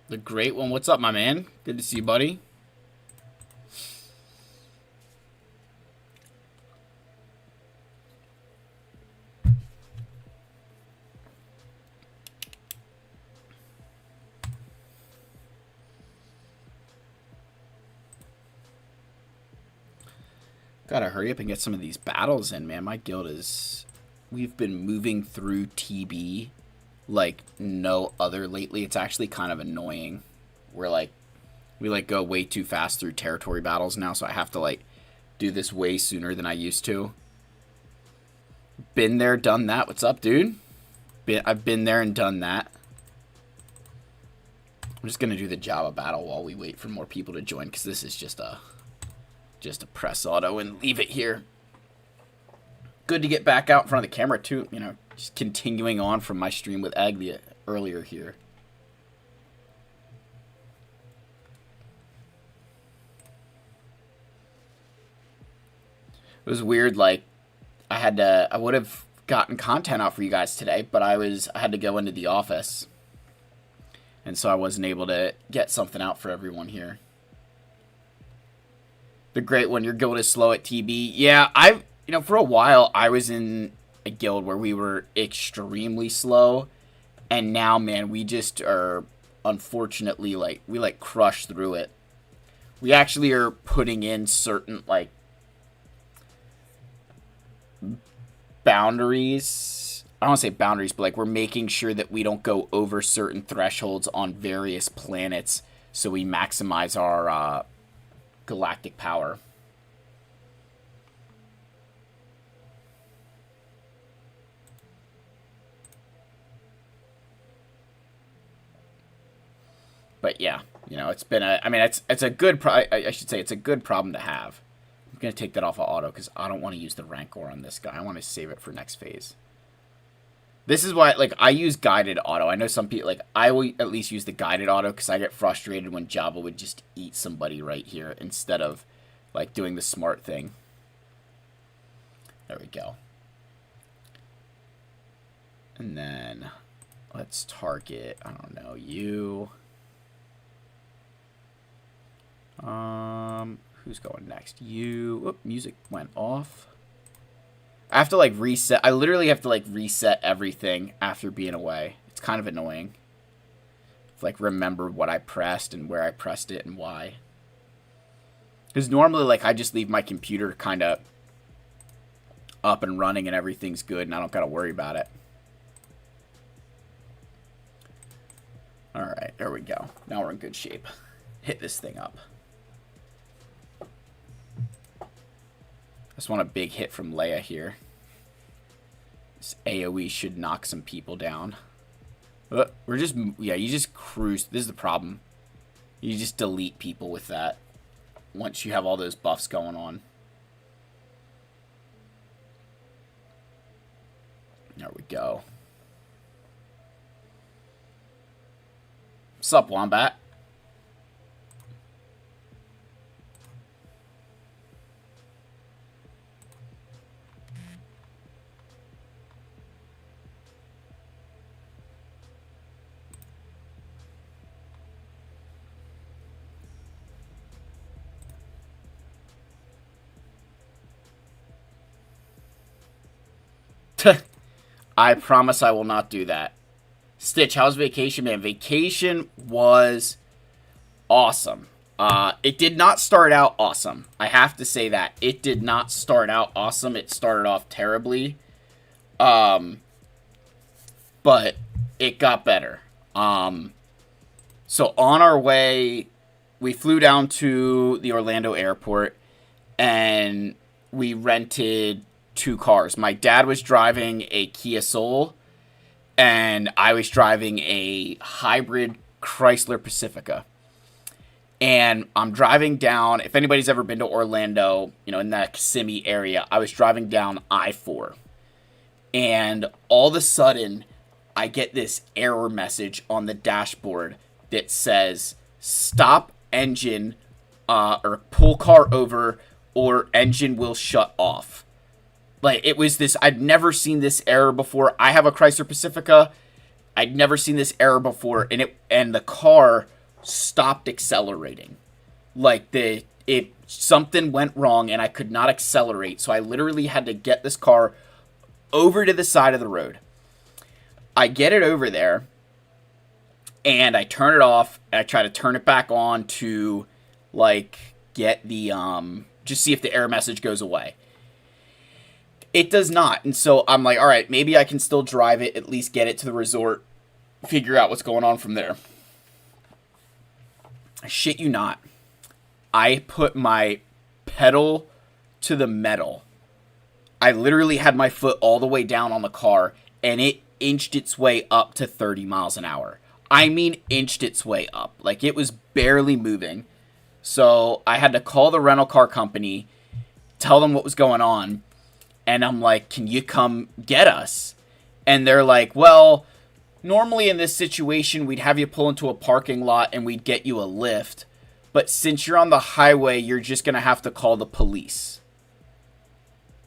The Great One. What's up, my man? Good to see you, buddy. Gotta hurry up and get some of these battles in, man. My guild is... We've been moving through TB like no other lately. It's actually kind of annoying. We're like... We, like, go way too fast through territory battles now, so I have to, like, do this way sooner than I used to. Been there, done that. What's up, dude? I've been there and done that. I'm just gonna do the Java battle while we wait for more people to join, because this is just a press auto and leave it here. Good to get back out in front of the camera, too. You know, just continuing on from my stream with Aglia earlier here. It was weird, like, I would have gotten content out for you guys today, but I had to go into the office. And so I wasn't able to get something out for everyone here. The Great One, your guild is slow at TB. Yeah, you know, for a while, I was in a guild where we were extremely slow. And now, man, we just are, unfortunately, like, we, like, crush through it. We actually are putting in certain, like, boundaries. I don't want to say boundaries, but like we're making sure that we don't go over certain thresholds on various planets so we maximize our galactic power. But yeah, you know, it's been it's a good I should say it's a good problem to have. I'm going to take that off of auto because I don't want to use the Rancor on this guy. I want to save it for next phase. This is why, like, I use guided auto. I know some people, like, I will at least use the guided auto because I get frustrated when Java would just eat somebody right here instead of, like, doing the smart thing. There we go. And then let's target, I don't know, you. Who's going next? You. Whoop, music went off. I have to, like, reset. I literally have to, like, reset everything after being away. It's kind of annoying. Like, remember what I pressed and where I pressed it and why. Because normally, like, I just leave my computer kind of up and running and everything's good and I don't got to worry about it. Alright, there we go. Now we're in good shape. Hit this thing up. I just want a big hit from Leia here. This AoE should knock some people down. We're just... Yeah, you just cruise. This is the problem. You just delete people with that. Once you have all those buffs going on. There we go. Sup, Wombat? I promise I will not do that. Stitch, how's vacation, man? Vacation was awesome. It did not start out awesome. I have to say that. It did not start out awesome. It started off terribly. But it got better. So on our way, we flew down to the Orlando airport and we rented 2 cars. My dad was driving a Kia Soul, and I was driving a hybrid Chrysler Pacifica. And I'm driving down, if anybody's ever been to Orlando, you know, in that Kissimmee area, I was driving down I-4. And all of a sudden, I get this error message on the dashboard that says, stop engine, or pull car over, or engine will shut off. Like, it was this, I'd never seen this error before. I have a Chrysler Pacifica. I'd never seen this error before. And the car stopped accelerating. Like something went wrong and I could not accelerate. So I literally had to get this car over to the side of the road. I get it over there and I turn it off. And I try to turn it back on to like get the just see if the error message goes away. It does not. And so I'm like, all right, maybe I can still drive it, at least get it to the resort, figure out what's going on from there. I shit you not. I put my pedal to the metal. I literally had my foot all the way down on the car, and it inched its way up to 30 miles an hour. I mean, inched its way up. Like, it was barely moving. So I had to call the rental car company, tell them what was going on, and I'm like, can you come get us? And they're like, well, normally in this situation, we'd have you pull into a parking lot and we'd get you a lift. But since you're on the highway, you're just going to have to call the police.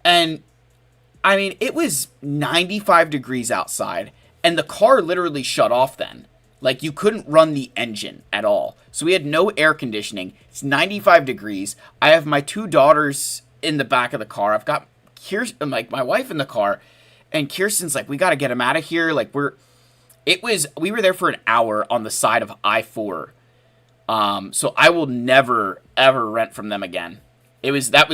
And, I mean, it was 95 degrees outside, and the car literally shut off then. Like, you couldn't run the engine at all. So we had no air conditioning. It's 95 degrees. I have my 2 daughters in the back of the car. I've got my wife in the car, and Kirsten's like, we got to get him out of here. Like, we were there for an hour on the side of I-4. So I will never, ever rent from them again. That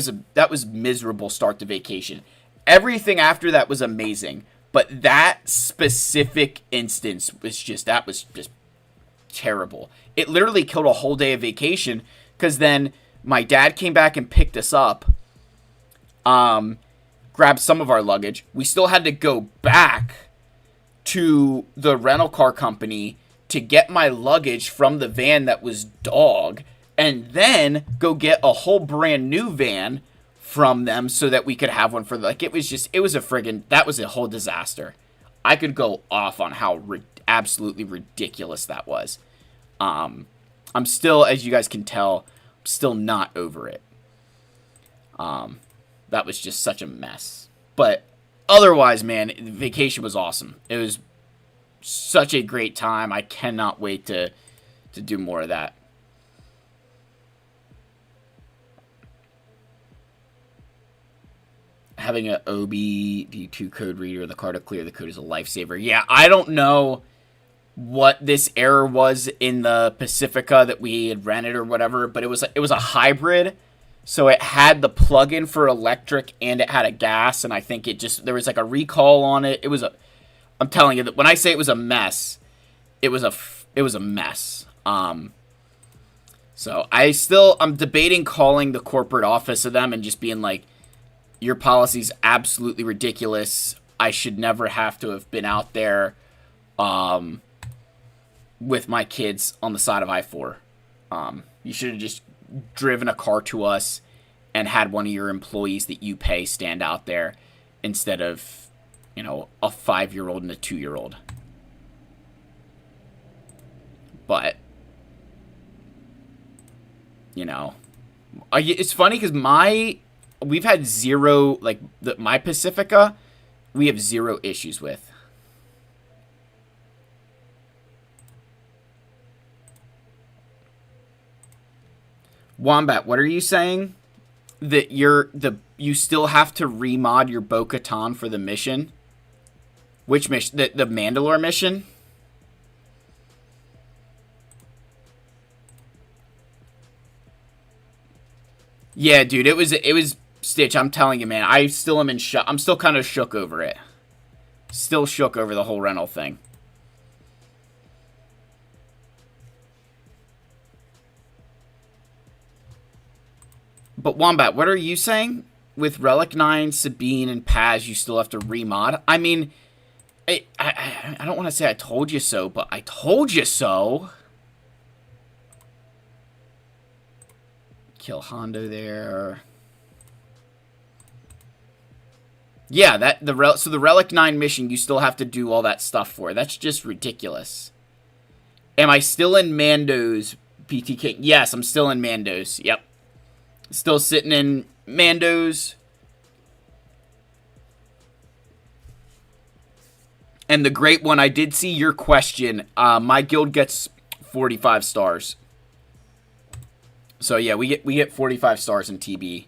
was miserable start to vacation. Everything after that was amazing, but that specific instance was just terrible. It literally killed a whole day of vacation, because then my dad came back and picked us up, grabbed some of our luggage. We still had to go back to the rental car company to get my luggage from the van that was dog, and then go get a whole brand new van from them so that we could have one for that was a whole disaster. I could go off on how absolutely ridiculous that was. I'm still, as you guys can tell, still not over it. That was just such a mess. But otherwise, man, vacation was awesome. It was such a great time. I cannot wait to do more of that. Having an OBD2 code reader in the car to clear the code is a lifesaver. Yeah, I don't know what this error was in the Pacifica that we had rented or whatever, but it was a hybrid. So it had the plug-in for electric and it had a gas, and I think there was like a recall on it. I'm telling you that when I say it was a mess, it was a mess. So I'm debating calling the corporate office of them and just being like, your policy's absolutely ridiculous. I should never have to have been out there with my kids on the side of I-4. You should have just driven a car to us and had one of your employees that you pay stand out there instead of, a 5-year-old and a 2-year-old. But, it's funny because we've had zero, my Pacifica, we have zero issues with. Wombat, what are you saying? That you still have to remod your Bo-Katan for the mission? Which mission? The Mandalore mission? Yeah, dude, it was Stitch. I'm telling you, man. I still am in shock. I'm still kind of shook over it. Still shook over the whole rental thing. But Wombat, what are you saying? With Relic 9, Sabine, and Paz, you still have to remod? I mean, I don't want to say I told you so, but I told you so. Kill Hondo there. Yeah, so the Relic 9 mission, you still have to do all that stuff for. That's just ridiculous. Am I still in Mando's BTK? Yes, I'm still in Mando's. Yep. Still sitting in Mando's. And the great one, I did see your question. My guild gets 45 stars. So yeah, we get 45 stars in TB.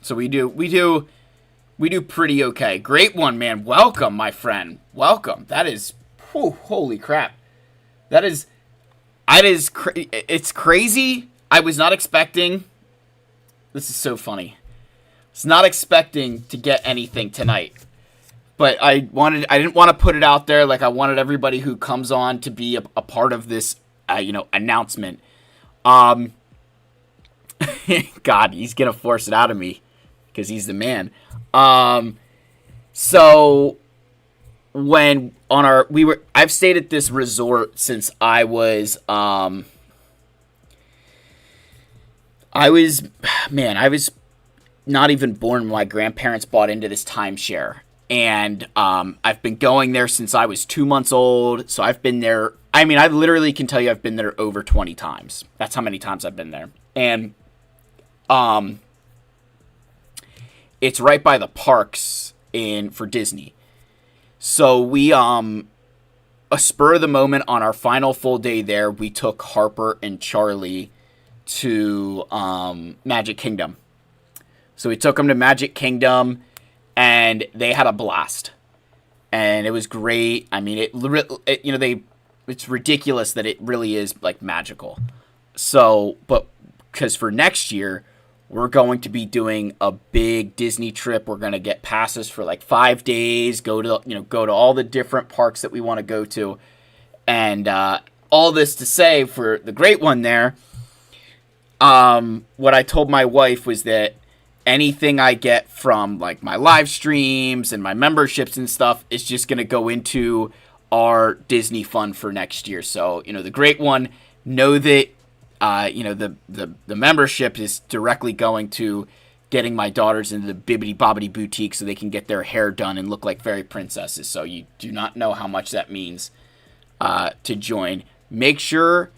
So we do pretty okay. Great one, man. Welcome, my friend. Welcome. That is, whew, holy crap. It's crazy. I was not expecting. This is so funny. I was not expecting to get anything tonight. But I didn't want to put it out there. Like, I wanted everybody who comes on to be a part of this, announcement. God, he's going to force it out of me because he's the man. So when I've stayed at this resort since I was not even born when my grandparents bought into this timeshare. And I've been going there since I was 2 months old. So I've been there. I mean, I literally can tell you I've been there over 20 times. That's how many times I've been there. And it's right by the parks for Disney. So we a spur of the moment on our final full day there, we took Harper and Charlie to Magic Kingdom. So we took them to Magic Kingdom, and they had a blast, and it was great. I mean, it's ridiculous that it really is like magical. So, but because for next year, we're going to be doing a big Disney trip. We're going to get passes for like 5 days, go to all the different parks that we want to go to. And all this to say, for the great one there, what I told my wife was that anything I get from like my live streams and my memberships and stuff is just going to go into our Disney fund for next year. So, the great one, know that the membership is directly going to getting my daughters into the Bibbidi Bobbidi Boutique so they can get their hair done and look like fairy princesses. So you do not know how much that means to join. Make sure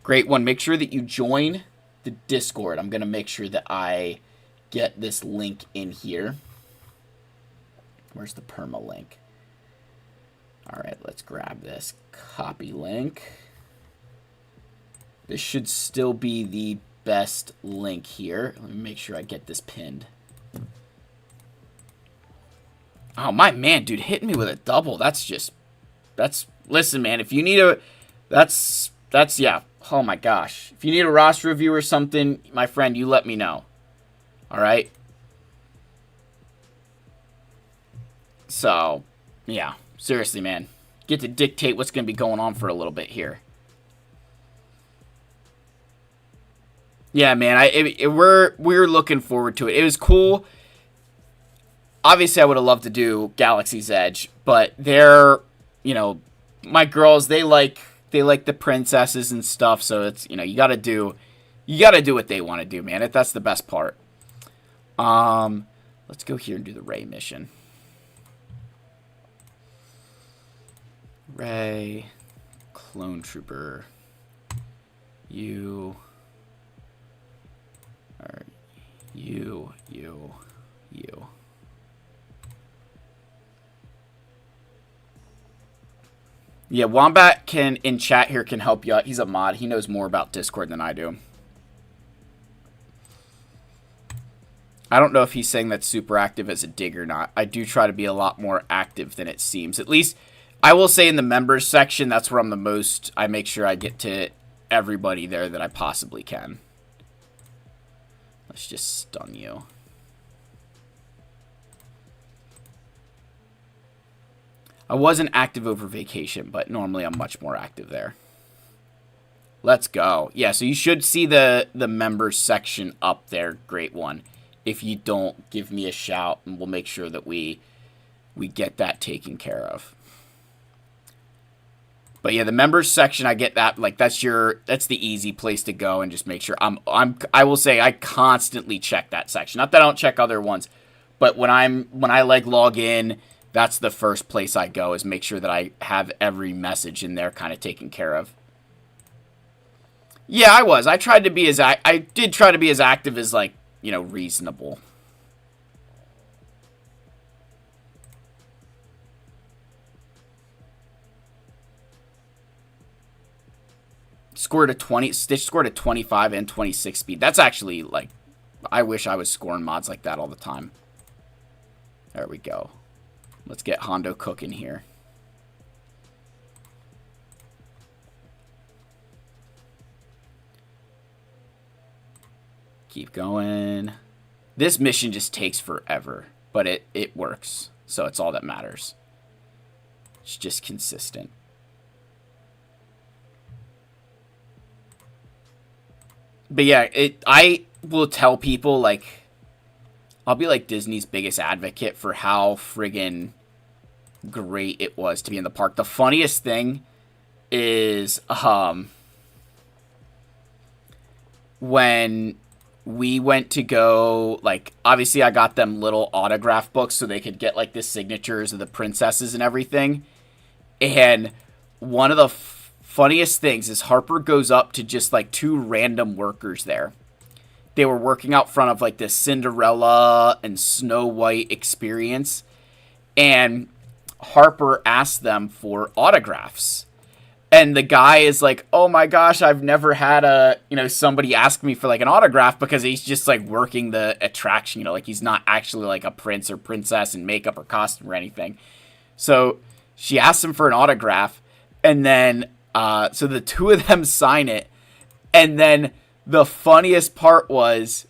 that you join the Discord. I'm going to make sure that I get this link in here. Where's the perma link? All right, let's grab this. Copy link. This should still be the best link here. Let me make sure I get this pinned. Oh, my man, dude, hitting me with a double. Listen, man, if you need yeah. Oh, my gosh. If you need a roster review or something, my friend, you let me know. All right? So, yeah. Seriously, man. Get to dictate what's going to be going on for a little bit here. Yeah, man, we're looking forward to it. It was cool. Obviously, I would have loved to do Galaxy's Edge, but my girls, they like the princesses and stuff, so it's, you got to do what they want to do, man. That's the best part. Let's go here and do the Ray mission. Ray, Clone Trooper, you. Alright, you. Yeah, Wombat in chat here can help you out. He's a mod. He knows more about Discord than I do. I don't know if he's saying that's super active as a dig or not. I do try to be a lot more active than it seems. At least, I will say in the members section, that's where I'm the most. I make sure I get to everybody there that I possibly can. Let's just stun you. I wasn't active over vacation, but normally I'm much more active there. Let's go. Yeah, so you should see the members section up there. Great one. If you don't, give me a shout, and we'll make sure that we get that taken care of. But yeah, the members section, I get that. Like, that's the easy place to go and just make sure. I will say I constantly check that section. Not that I don't check other ones, but when I log in, that's the first place I go, is make sure that I have every message in there kind of taken care of. Yeah, I was. I did try to be as active as, like, reasonable. scored a 20. Stitch scored a 25 and 26 speed. That's actually, like, I wish I was scoring mods like that all the time. There we go. Let's get Hondo cooking here. Keep going. This mission just takes forever, but it works. So it's all that matters. It's just consistent. But yeah, I will tell people, like, I'll be like Disney's biggest advocate for how friggin' great it was to be in the park. The funniest thing is when we went to go, like, obviously I got them little autograph books so they could get, like, the signatures of the princesses and everything. And one of the funniest things is Harper goes up to just, like, 2 random workers there. They were working out front of, like, this Cinderella and Snow White experience. And Harper asked them for autographs. And the guy is like, oh my gosh, I've never had somebody ask me for, like, an autograph, because he's just, like, working the attraction, like, he's not actually, like, a prince or princess in makeup or costume or anything. So she asked him for an autograph, and then, so the 2 of them sign it, and then the funniest part was,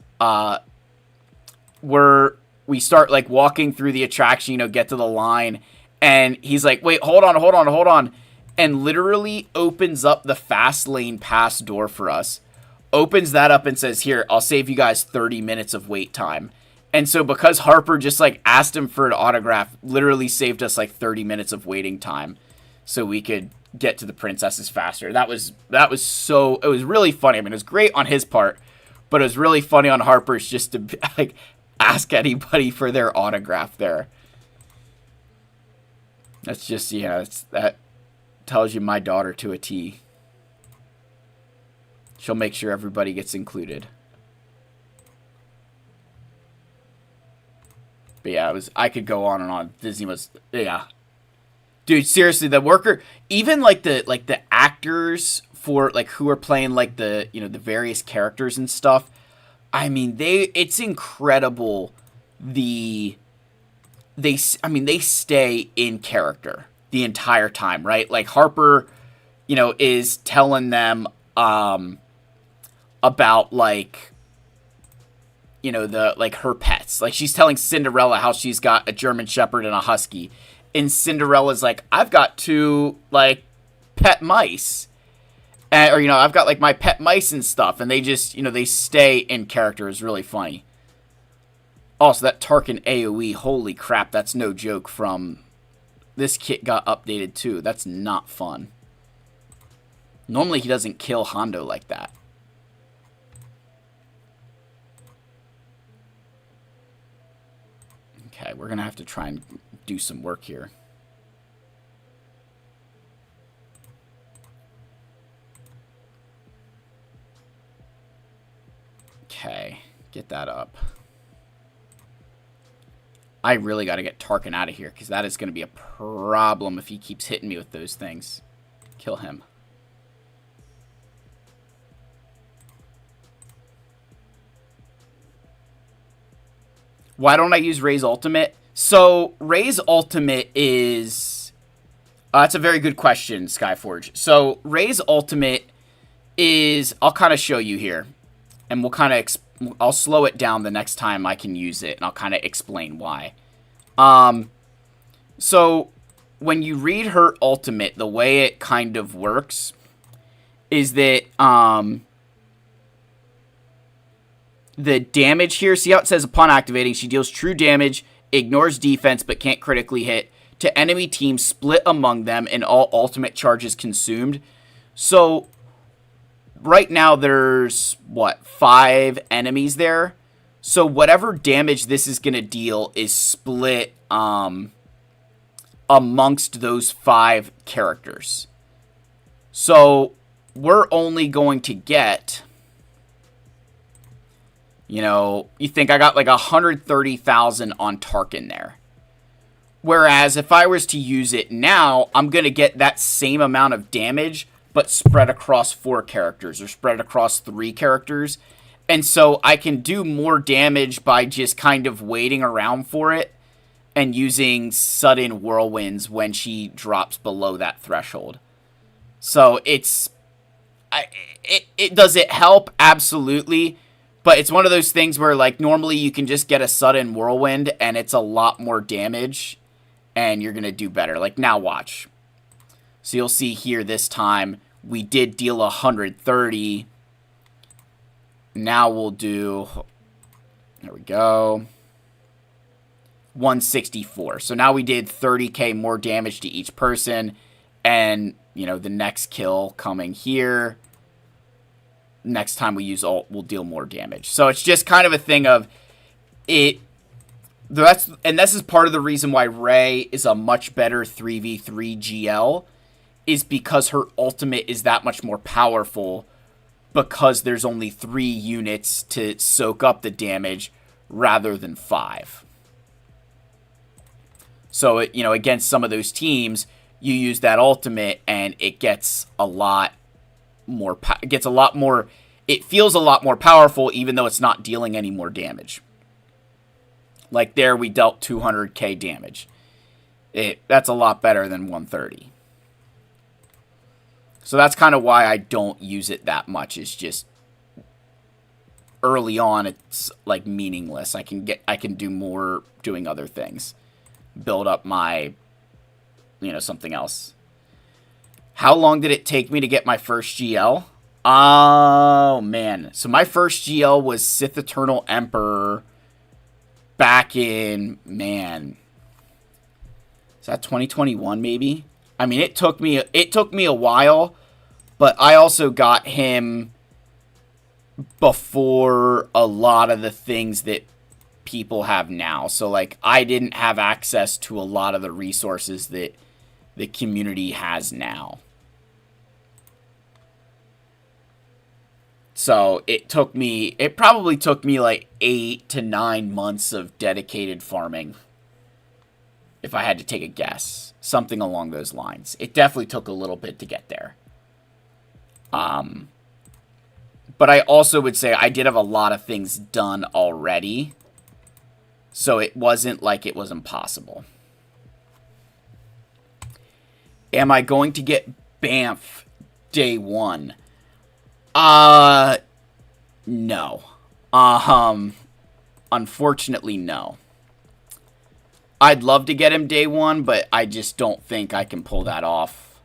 we start, like, walking through the attraction, get to the line, and he's like, wait, hold on. And literally opens up the fast lane pass door for us. Opens that up and says, here, I'll save you guys 30 minutes of wait time. And so because Harper just, like, asked him for an autograph, literally saved us, like, 30 minutes of waiting time so we could get to the princesses faster. That was so, it was really funny. I mean, it was great on his part, but it was really funny on Harper's just to, like, ask anybody for their autograph there. That's just, that tells you my daughter to a T. She'll make sure everybody gets included. But yeah, I could go on and on. Disney was, yeah. Dude, seriously, the worker, even like the actors for, like, who are playing, like, the, the various characters and stuff. I mean, it's incredible. They stay in character the entire time, right? Like, Harper, is telling them about, like, her pets. Like, she's telling Cinderella how she's got a German Shepherd and a Husky. And Cinderella's like, I've got 2, like, pet mice. Or, I've got, like, my pet mice and stuff. And they just, they stay in character. Is really funny. Also, that Tarkin AoE, holy crap, that's no joke. From this kit got updated too. That's not fun. Normally he doesn't kill Hondo like that. Okay, we're gonna have to try and do some work here. Okay, get that up. I really got to get Tarkin out of here, because that is going to be a problem if he keeps hitting me with those things. Kill him. Why don't I use Rey's ultimate? So, Rey's ultimate is... that's a very good question, Skyforge. So, Rey's ultimate is... I'll kind of show you here. And we'll kind of... I'll slow it down the next time I can use it, and I'll kind of explain why. So, when you read her ultimate, the way it kind of works is that, the damage here, see how it says, upon activating, she deals true damage, ignores defense, but can't critically hit, to enemy teams split among them, and all ultimate charges consumed. So... right now, there's, 5 enemies there? So, whatever damage this is going to deal is split amongst those 5 characters. So, we're only going to get, you think I got like 130,000 on Tarkin there. Whereas, if I was to use it now, I'm going to get that same amount of damage, but spread across 4 characters or spread across 3 characters. And so I can do more damage by just kind of waiting around for it and using sudden whirlwinds when she drops below that threshold. So does it help? Absolutely. But it's one of those things where, like, normally you can just get a sudden whirlwind and it's a lot more damage and you're going to do better. Like, now watch. So you'll see here this time we did deal 130. Now we'll do, there we go, 164. So now we did 30k more damage to each person. And, you know, the next kill coming here, next time we use ult, we'll deal more damage. So it's just kind of a thing of it. And this is part of the reason why Rey is a much better 3v3 GL, is because her ultimate is that much more powerful because there's only 3 units to soak up the damage rather than 5. So, you know, against some of those teams, you use that ultimate and it gets a lot more, it feels a lot more powerful even though it's not dealing any more damage. Like there we dealt 200k damage. That's a lot better than 130. So that's kind of why I don't use it that much. It's just early on it's like meaningless. I can do more doing other things. Build up my, you know, something else. How long did it take me to get my first GL? Oh, man. So my first GL was Sith Eternal Emperor back in, man, is that 2021 maybe? I mean, it took me a while, but I also got him before a lot of the things that people have now. So, like, I didn't have access to a lot of the resources that the community has now. So it probably took me like 8 to 9 months of dedicated farming, if I had to take a guess. Something along those lines. It definitely took a little bit to get there. But I also would say I did have a lot of things done already. So it wasn't like it was impossible. Am I going to get Banff day 1? No. Unfortunately, no. I'd love to get him day 1, but I just don't think I can pull that off.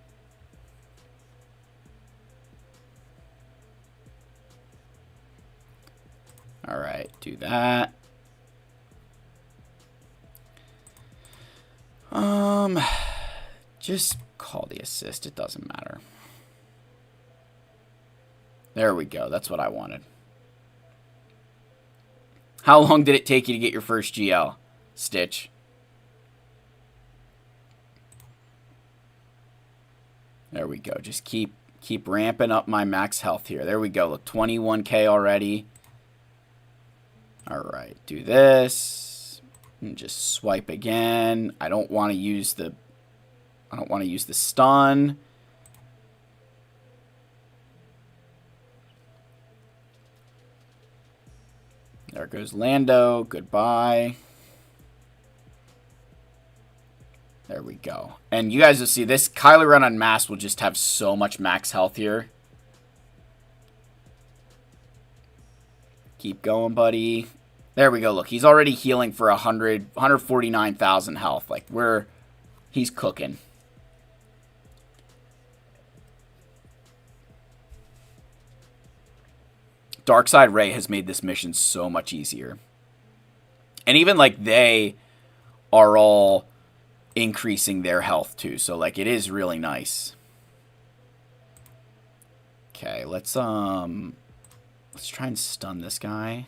Alright, do that. Just call the assist, it doesn't matter. There we go. That's what I wanted. How long did it take you to get your first GL, Stitch? There we go. Just keep ramping up my max health here. There we go. Look, 21k already. All right, do this. And just swipe again. I don't want to use the stun. There goes Lando. Goodbye. There we go. And you guys will see this Kylo Ren Unmasked will just have so much max health here. Keep going, buddy. There we go. Look, he's already healing for 149,000 health. Like, he's cooking. Darkside Rey has made this mission so much easier. And even, like, they are all increasing their health, too. So, like, it is really nice. Okay, let's try and stun this guy.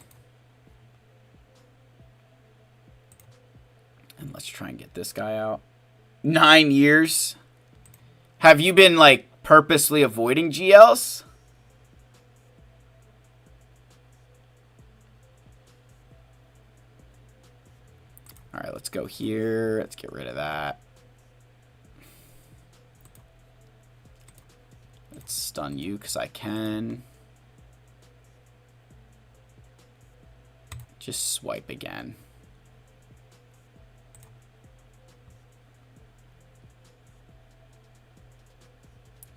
And let's try and get this guy out. 9 years? Have you been, like, purposely avoiding GLs? Alright, let's go here. Let's get rid of that. Let's stun you because I can. Just swipe again.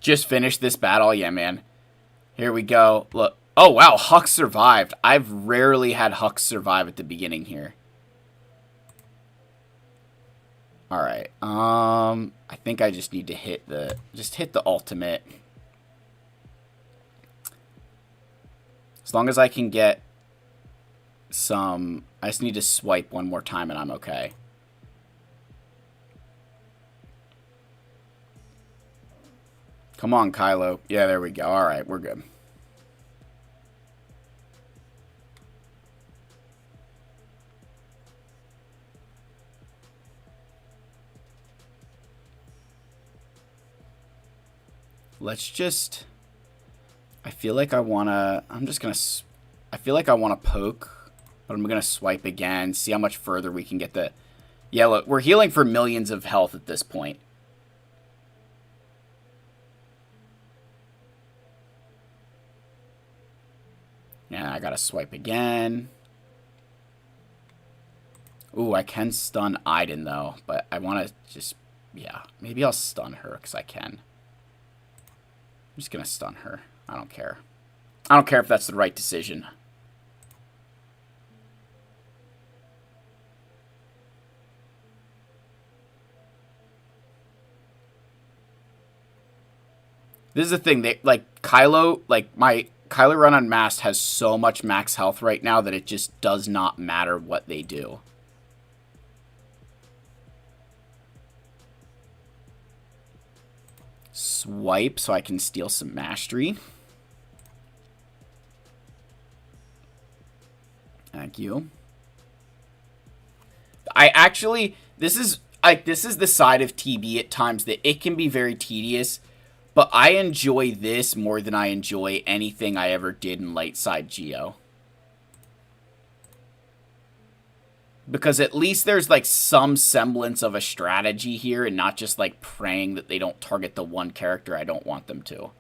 Just finish this battle? Yeah, man. Here we go. Look. Oh, wow. Hux survived. I've rarely had Hux survive at the beginning here. Alright. I think I just need to hit the... Just hit the ultimate. As long as I can get some... I just need to swipe one more time and I'm okay. Come on, Kylo. Yeah, there we go. Alright, we're good. Let's just... I feel like I want to... I'm just going to... I feel like I want to poke, but I'm going to swipe again, see how much further we can get the... Yeah, look, we're healing for millions of health at this point. Yeah, I got to swipe again. Ooh, I can stun Iden, though, but I want to just... Yeah, maybe I'll stun her, because I can. I'm just going to stun her. I don't care. I don't care if that's the right decision. This is the thing. They, like, Kylo, like, my Kylo Ren Unmasked has so much max health right now that it just does not matter what they do. Swipe so I can steal some mastery. Thank you. I actually, this is the side of TB at times that it can be very tedious, but I enjoy this more than I enjoy anything I ever did in light side Geo. Because at least there's, like, some semblance of a strategy here and not just, like, praying that they don't target the one character I don't want them to.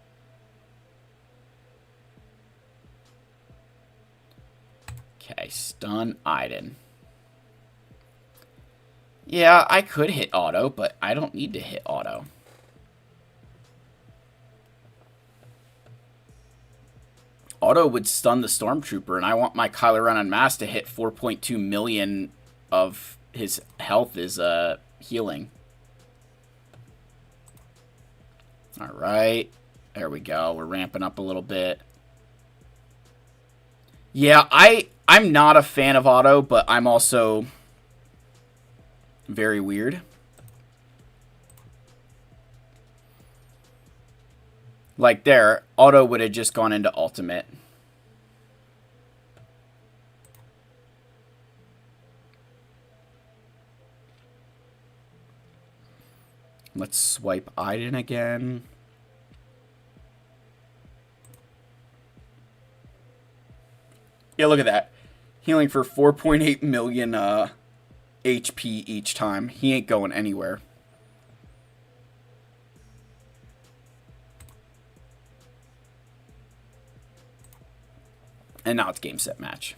Okay, stun Iden. Yeah, I could hit auto, but I don't need to hit auto. Auto would stun the Stormtrooper, and I want my Kylo Ren Unmasked to hit 4.2 million of his health is healing. Alright. There we go. We're ramping up a little bit. Yeah, I'm not a fan of auto, but I'm also very weird. Like there, auto would have just gone into ultimate. Let's swipe Iden again. Yeah, look at that. Healing for 4.8 million HP each time. He ain't going anywhere. And now it's game, set, match.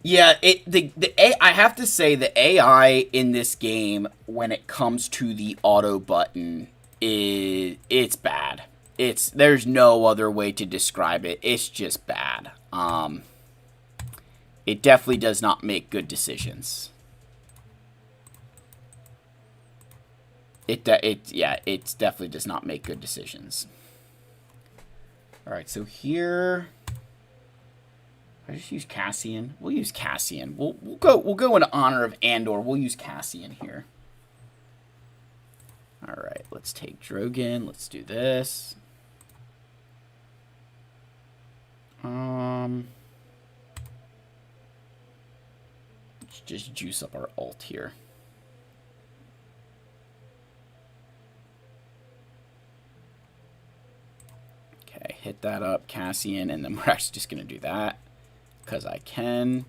Yeah, I have to say the AI in this game when it comes to the auto button it's bad. There's no other way to describe it. It's just bad. It definitely does not make good decisions. It definitely does not make good decisions. All right, so here I just use Cassian. We'll use Cassian. We'll go in honor of Andor. We'll use Cassian here. All right, let's take Drogon. Let's do this. Let's just juice up our ult here. Okay, hit that up, Cassian, and then we're actually just going to do that because I can.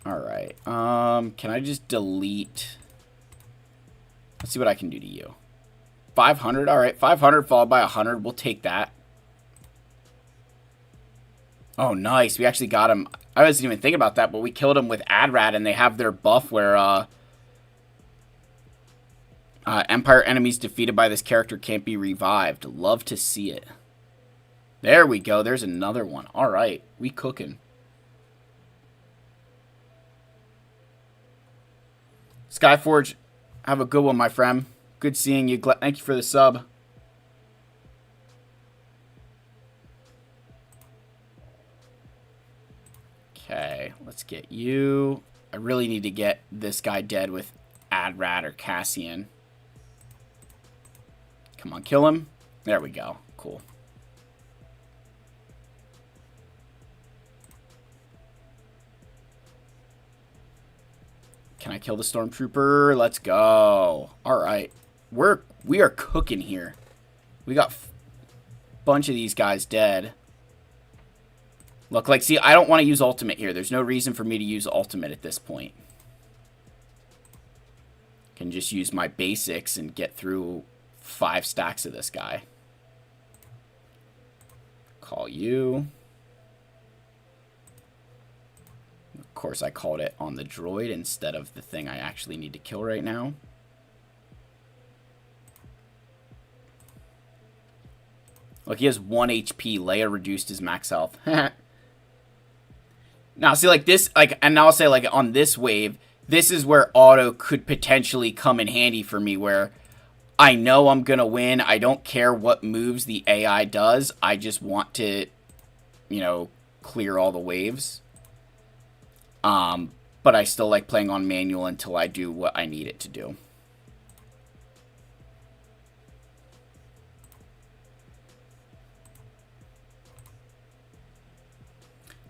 All right. Can I just delete Let's see what I can do to you. 500. All right, 500 followed by 100. We'll take that. Oh, nice. We actually got him. I wasn't even thinking about that, but we killed him with Adrad, and they have their buff where Empire enemies defeated by this character can't be revived. Love to see it. There we go. There's another one. All right. We cooking. Skyforge, have a good one, my friend. Good seeing you. Thank you for the sub. Okay, let's get you. I really need to get this guy dead with Adrad or Cassian. Come on, kill him. There we go. Cool. Can I kill the Stormtrooper? Let's go. All right. We are cooking here. We got a bunch of these guys dead. Look, like, see, I don't want to use ultimate here. There's no reason for me to use ultimate at this point. Can just use my basics and get through 5 stacks of this guy. Call you. Of course, I called it on the droid instead of the thing I actually need to kill right now. Look, he has 1 HP. Leia reduced his max health. Now, see, like this, like, and I'll say, like, on this wave, this is where auto could potentially come in handy for me, where I know I'm going to win. I don't care what moves the AI does. I just want to, you know, clear all the waves. But I still like playing on manual until I do what I need it to do.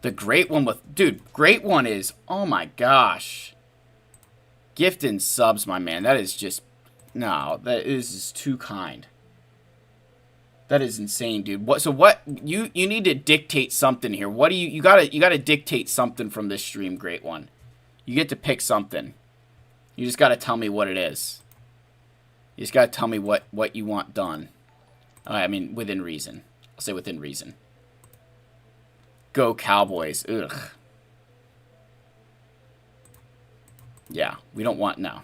The great one with... Dude, great one is... Oh my gosh. Gift and subs, my man. That is just... No, that is just too kind. That is insane, dude. What you need to dictate something here. What do you gotta dictate something from this stream, great one. You get to pick something. You just gotta tell me what it is. You just gotta tell me what you want done. I mean, within reason. I'll say within reason. Go Cowboys. Ugh. Yeah, we don't want... No.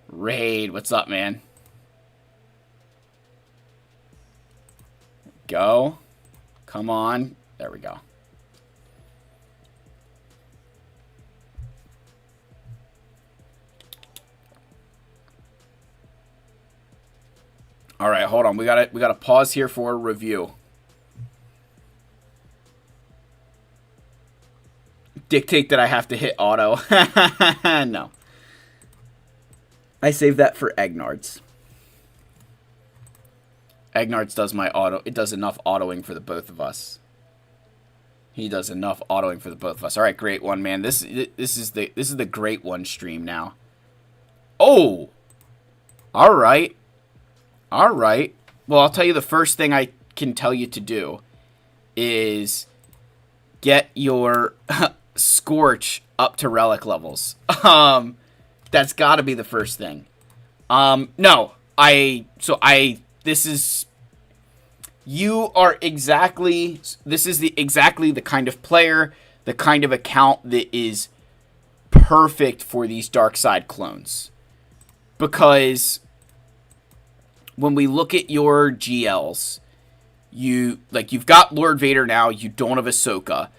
Raid, what's up, man? Go. Come on. There we go. All right, hold on. We gotta pause here for a review. Dictate that I have to hit auto. No. I saved that for Egnard's. Egnard's does my auto. It does enough autoing for the both of us. He does enough autoing for the both of us. All right, great one, man. This is the great one stream now. Oh. All right. All right. Well, I'll tell you the first thing I can tell you to do is get your Scorch up to relic levels. That's got to be the first thing. No, this is, you are exactly, this is exactly the kind of player, the kind of account that is perfect for these dark side clones. Because when we look at your GLs, you've got Lord Vader now, you don't have Ahsoka.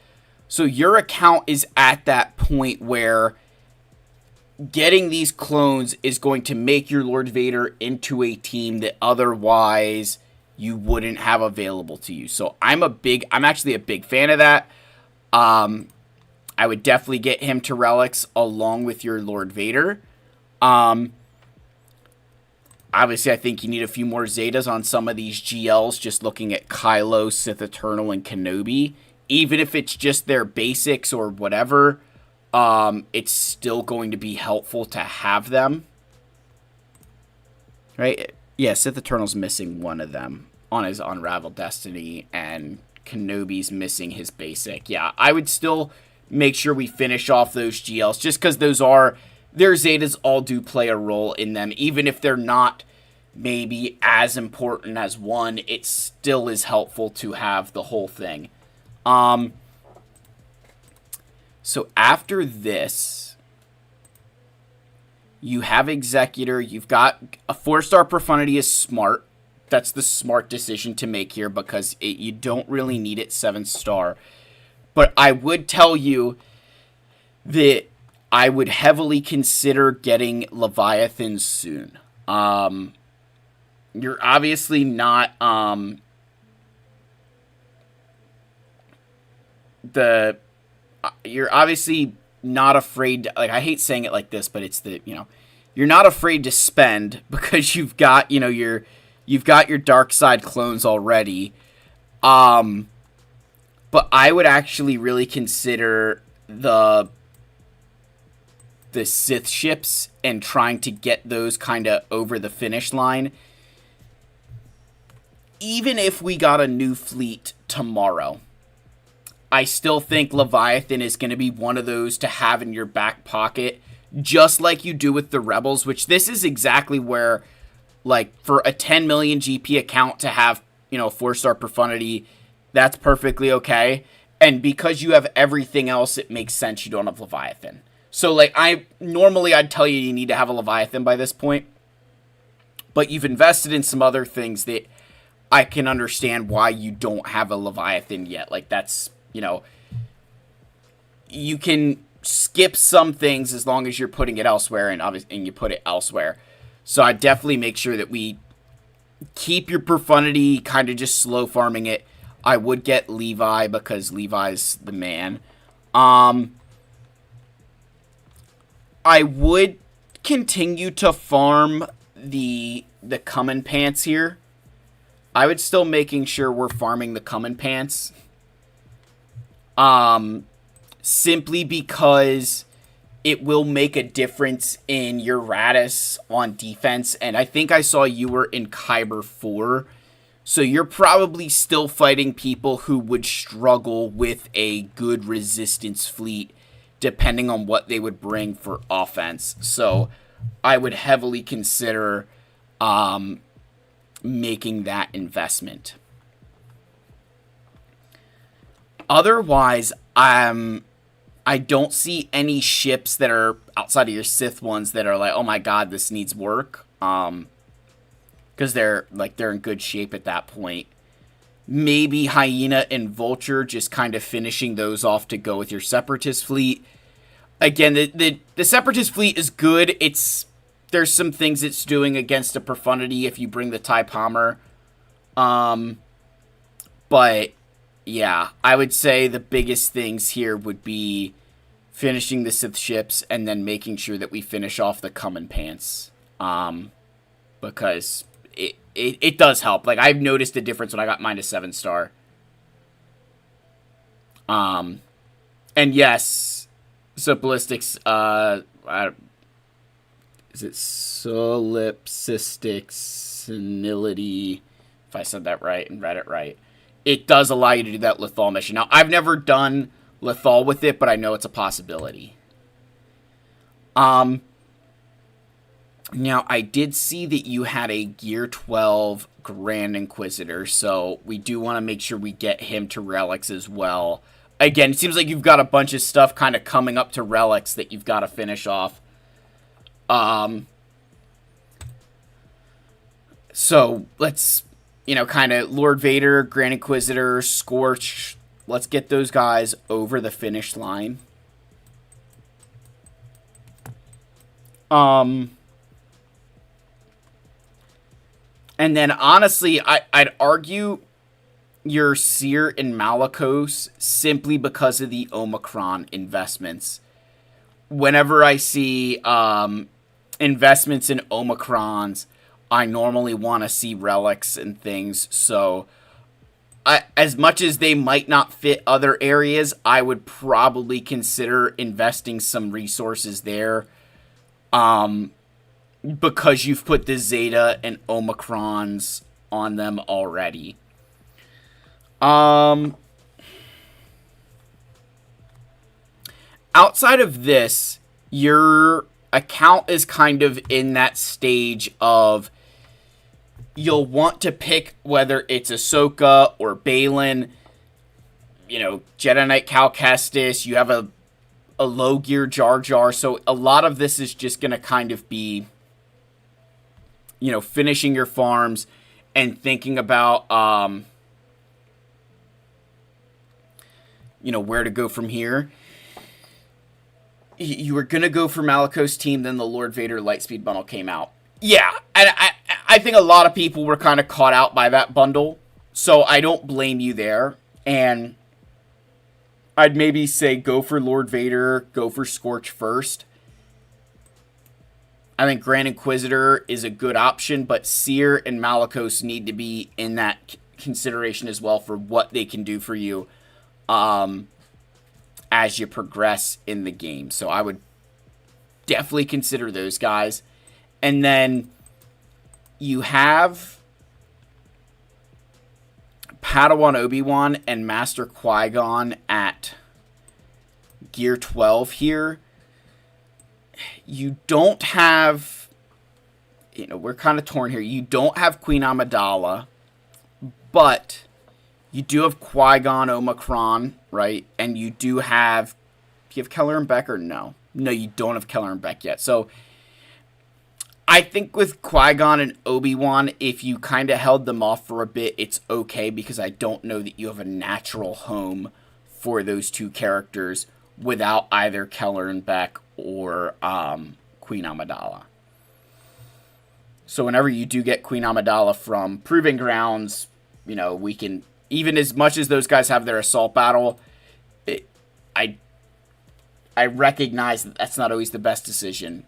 So your account is at that point where getting these clones is going to make your Lord Vader into a team that otherwise you wouldn't have available to you. So I'm actually a big fan of that. I would definitely get him to relics along with your Lord Vader. Obviously, I think you need a few more Zetas on some of these GLs, just looking at Kylo, Sith Eternal, and Kenobi. Even if it's just their basics or whatever, it's still going to be helpful to have them. Right? Yeah, Sith Eternal's missing one of them on his Unraveled Destiny, and Kenobi's missing his basic. Yeah, I would still make sure we finish off those GLs, just because those are their Zetas all do play a role in them. Even if they're not maybe as important as one, it still is helpful to have the whole thing. So after this, you have Executor. You've got a 4-star Profundity is smart. That's the smart decision to make here because you don't really need it 7-star. But I would tell you that I would heavily consider getting Leviathan soon. You're obviously not you're obviously not afraid to, like, I hate saying it like this, but it's you're not afraid to spend because you've got, you've got your dark side clones already. But I would actually really consider the Sith ships and trying to get those kind of over the finish line. Even if we got a new fleet tomorrow, I still think Leviathan is going to be one of those to have in your back pocket, just like you do with the Rebels, which this is exactly where, like, for a 10 million GP account to have, 4-star Profundity, that's perfectly okay. And because you have everything else, it makes sense you don't have Leviathan. So, like, I'd tell you need to have a Leviathan by this point. But you've invested in some other things that I can understand why you don't have a Leviathan yet. Like, that's, you can skip some things as long as you're putting it elsewhere, and you put it elsewhere. So I definitely make sure that we keep your Profundity, kind of just slow farming it. I would get Levi because Levi's the man. I would continue to farm the Common Pants here. I would still making sure we're farming the Common Pants. Simply because it will make a difference in your Radis on defense. And I think I saw you were in Kyber 4. So you're probably still fighting people who would struggle with a good resistance fleet, depending on what they would bring for offense. So I would heavily consider making that investment. Otherwise, I don't see any ships that are outside of your Sith ones that are like, oh my god, this needs work. Because they're in good shape at that point. Maybe Hyena and Vulture, just kind of finishing those off to go with your Separatist fleet. Again, the Separatist fleet is good. There's some things it's doing against a Profundity if you bring the TIE Palmer. But yeah, I would say the biggest things here would be finishing the Sith ships and then making sure that we finish off the Common Pants. Because it does help. Like, I've noticed a difference when I got mine to 7-star. And yes, so ballistics, is it solipsistic senility? If I said that right and read it right. It does allow you to do that Lethal mission. Now, I've never done Lethal with it, but I know it's a possibility. Now, I did see that you had a Gear 12 Grand Inquisitor, so we do want to make sure we get him to Relics as well. Again, it seems like you've got a bunch of stuff kind of coming up to Relics that you've got to finish off. So, let's, kind of Lord Vader, Grand Inquisitor, Scorch. Let's get those guys over the finish line. And then, honestly, I'd argue your Seer and Malicos simply because of the Omicron investments. Whenever I see investments in Omicrons, I normally want to see relics and things. So, as much as they might not fit other areas, I would probably consider investing some resources there. Because you've put the Zeta and Omicrons on them already. Outside of this, your account is kind of in that stage of you'll want to pick whether it's Ahsoka or Balin, Jedi Knight Cal Kestis, you have a low gear Jar Jar, so a lot of this is just going to kind of be, finishing your farms and thinking about, where to go from here. You were going to go for Malicos team, then the Lord Vader Lightspeed bundle came out. Yeah, and I think a lot of people were kind of caught out by that bundle, so I don't blame you there. And I'd maybe say go for Lord Vader, go for Scorch first. I think Grand Inquisitor is a good option, but Seer and Malicos need to be in that consideration as well for what they can do for you as you progress in the game. So I would definitely consider those guys. And then you have Padawan Obi-Wan and Master Qui-Gon at Gear 12 here. You don't have, we're kind of torn here. You don't have Queen Amidala, but you do have Qui-Gon Omicron, right? And you do have Keller and Beck or no? No, you don't have Keller and Beck yet. So I think with Qui-Gon and Obi-Wan, if you kind of held them off for a bit, it's okay, because I don't know that you have a natural home for those two characters without either Keller and Beck or Queen Amidala. So whenever you do get Queen Amidala from Proving Grounds, we can, even as much as those guys have their assault battle, I recognize that that's not always the best decision.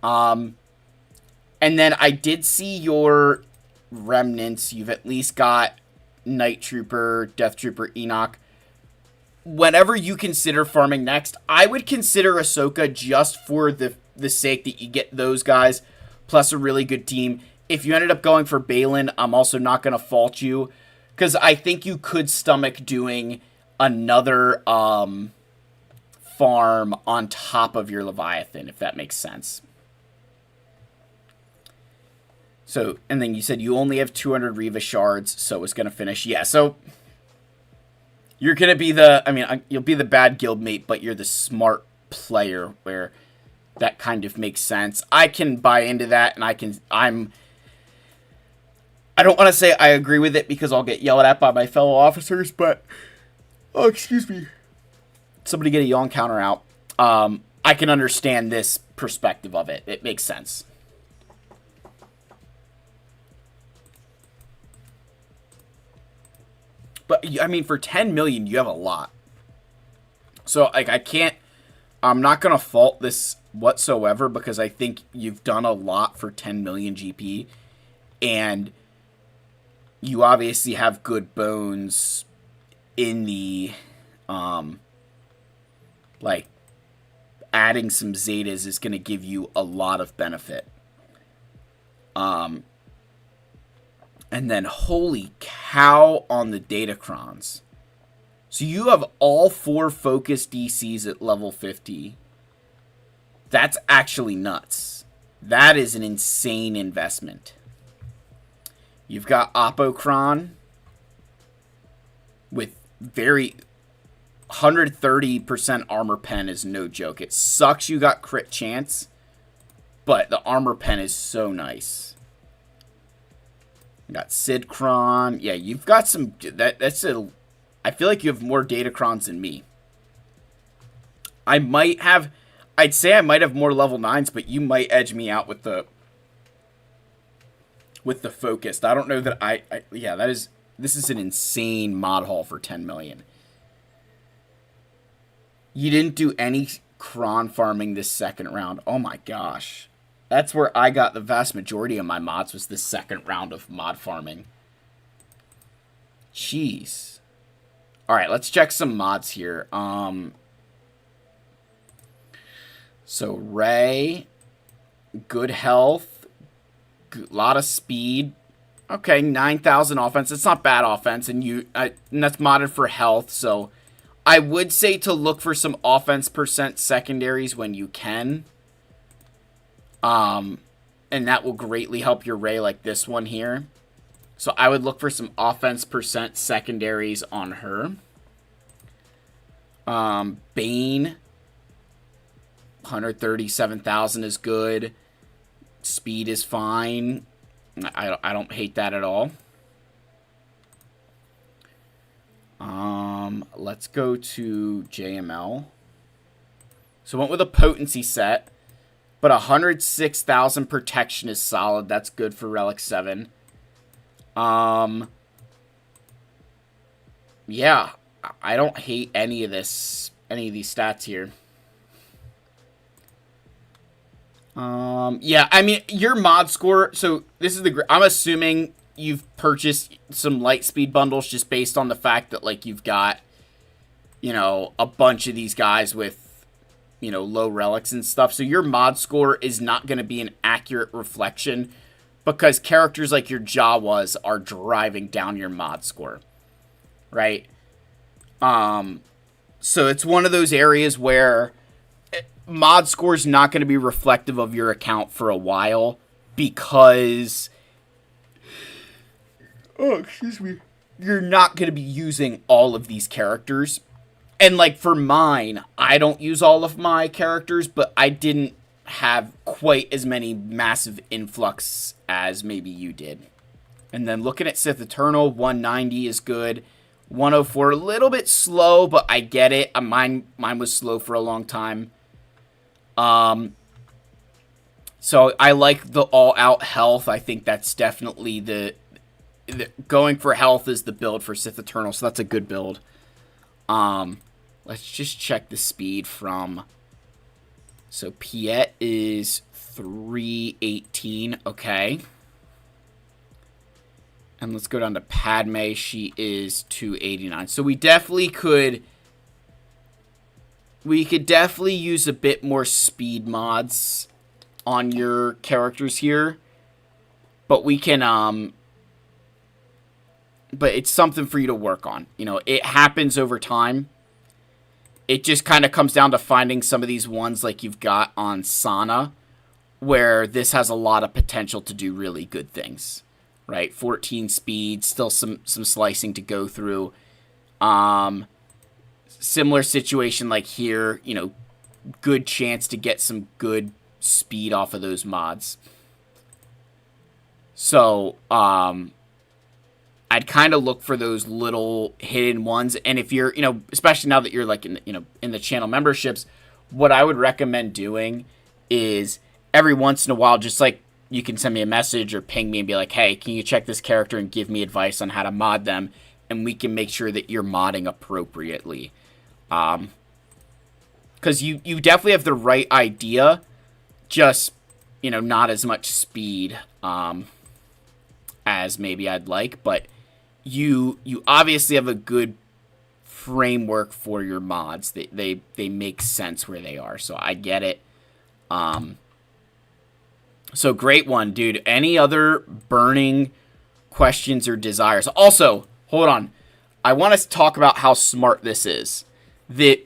And then I did see your remnants. You've at least got Night Trooper, Death Trooper, Enoch. Whenever you consider farming next, I would consider Ahsoka just for the sake that you get those guys, plus a really good team. If you ended up going for Balin, I'm also not going to fault you, because I think you could stomach doing another farm on top of your Leviathan, if that makes sense. So, and then you said you only have 200 Reva shards, so it's going to finish. Yeah, so you're going to be you'll be the bad guildmate, but you're the smart player, where that kind of makes sense. I can buy into that, and I don't want to say I agree with it, because I'll get yelled at by my fellow officers, but, oh, excuse me. Somebody get a yawn counter out. I can understand this perspective of it. It makes sense. But, for 10 million, you have a lot. So, I'm not going to fault this whatsoever, because I think you've done a lot for 10 million GP. And you obviously have good bones in the, adding some Zetas is going to give you a lot of benefit. And then, holy cow on the Datacrons. So you have all 4 focus DCs at level 50. That's actually nuts. That is an insane investment. You've got Apocron with 130% armor pen is no joke. It sucks you got crit chance, but the armor pen is so nice. You got Sidcron. Yeah, you've got some. I feel like you have more Datacrons than me. I'd say I might have more level 9s, but you might edge me out with the focused. I don't know that this is an insane mod haul for 10 million. You didn't do any cron farming this second round. Oh my gosh. That's where I got the vast majority of my mods, was this second round of mod farming. Jeez. Alright, let's check some mods here. So, Rey, good health, lot of speed. Okay, 9,000 offense. It's not bad offense, and that's modded for health, so I would say to look for some offense percent secondaries when you can. And that will greatly help your Rey like this one here. So I would look for some offense percent secondaries on her. Bane, 137,000 is good. Speed is fine. I don't hate that at all. Let's go to JML. So I went with a potency set, but 106,000 protection is solid. That's good for Relic 7. Yeah, I don't hate any of these stats here. Yeah, I mean, your mod score, so this is I'm assuming you've purchased some light speed bundles just based on the fact that, like, you've got, you know, a bunch of these guys with, you know, low relics and stuff. So your mod score is not going to be an accurate reflection because characters like your Jawas are driving down your mod score, right? So it's one of those areas where mod score is not going to be reflective of your account for a while because, you're not going to be using all of these characters. And, like, for mine, I don't use all of my characters, but I didn't have quite as many massive influx as maybe you did. And then looking at Sith Eternal, 190 is good. 104, a little bit slow, but I get it. Mine was slow for a long time. So I like the all-out health. I think that's definitely the going for health is the build for Sith Eternal, so that's a good build. Let's just check the speed from... So Piet is 318, okay. And let's go down to Padme, she is 289. So we definitely could... We could definitely use a bit more speed mods on your characters here. But we can, but it's something for you to work on. You know, it happens over time. It just kind of comes down to finding some of these ones like you've got on Sana, where this has a lot of potential to do really good things, right? 14 speed, still some slicing to go through. Similar situation like here, you know, good chance to get some good speed off of those mods. So, I'd kind of look for those little hidden ones. And if you're, you know, especially now that you're like in, you know, in the channel memberships, what I would recommend doing is every once in a while, just like you can send me a message or ping me and be like, hey, can you check this character and give me advice on how to mod them? And we can make sure that you're modding appropriately. Because you definitely have the right idea, just, you know, not as much speed as maybe I'd like, but you obviously have a good framework for your mods. They make sense where they are, so I get it. So great one, dude. Any other burning questions or desires? Also, hold on. I want to talk about how smart this is. That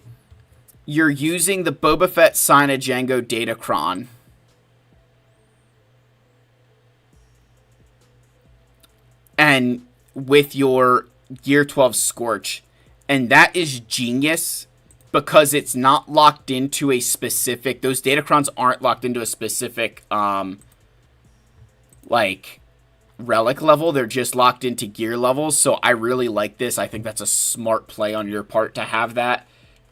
you're using the Boba Fett Sina Django Datacron and with your Gear 12 Scorch, and that is genius because it's not locked into a specific, those Datacrons aren't locked into a specific like relic level. They're just locked into gear levels. So I really like this. I think that's a smart play on your part to have that,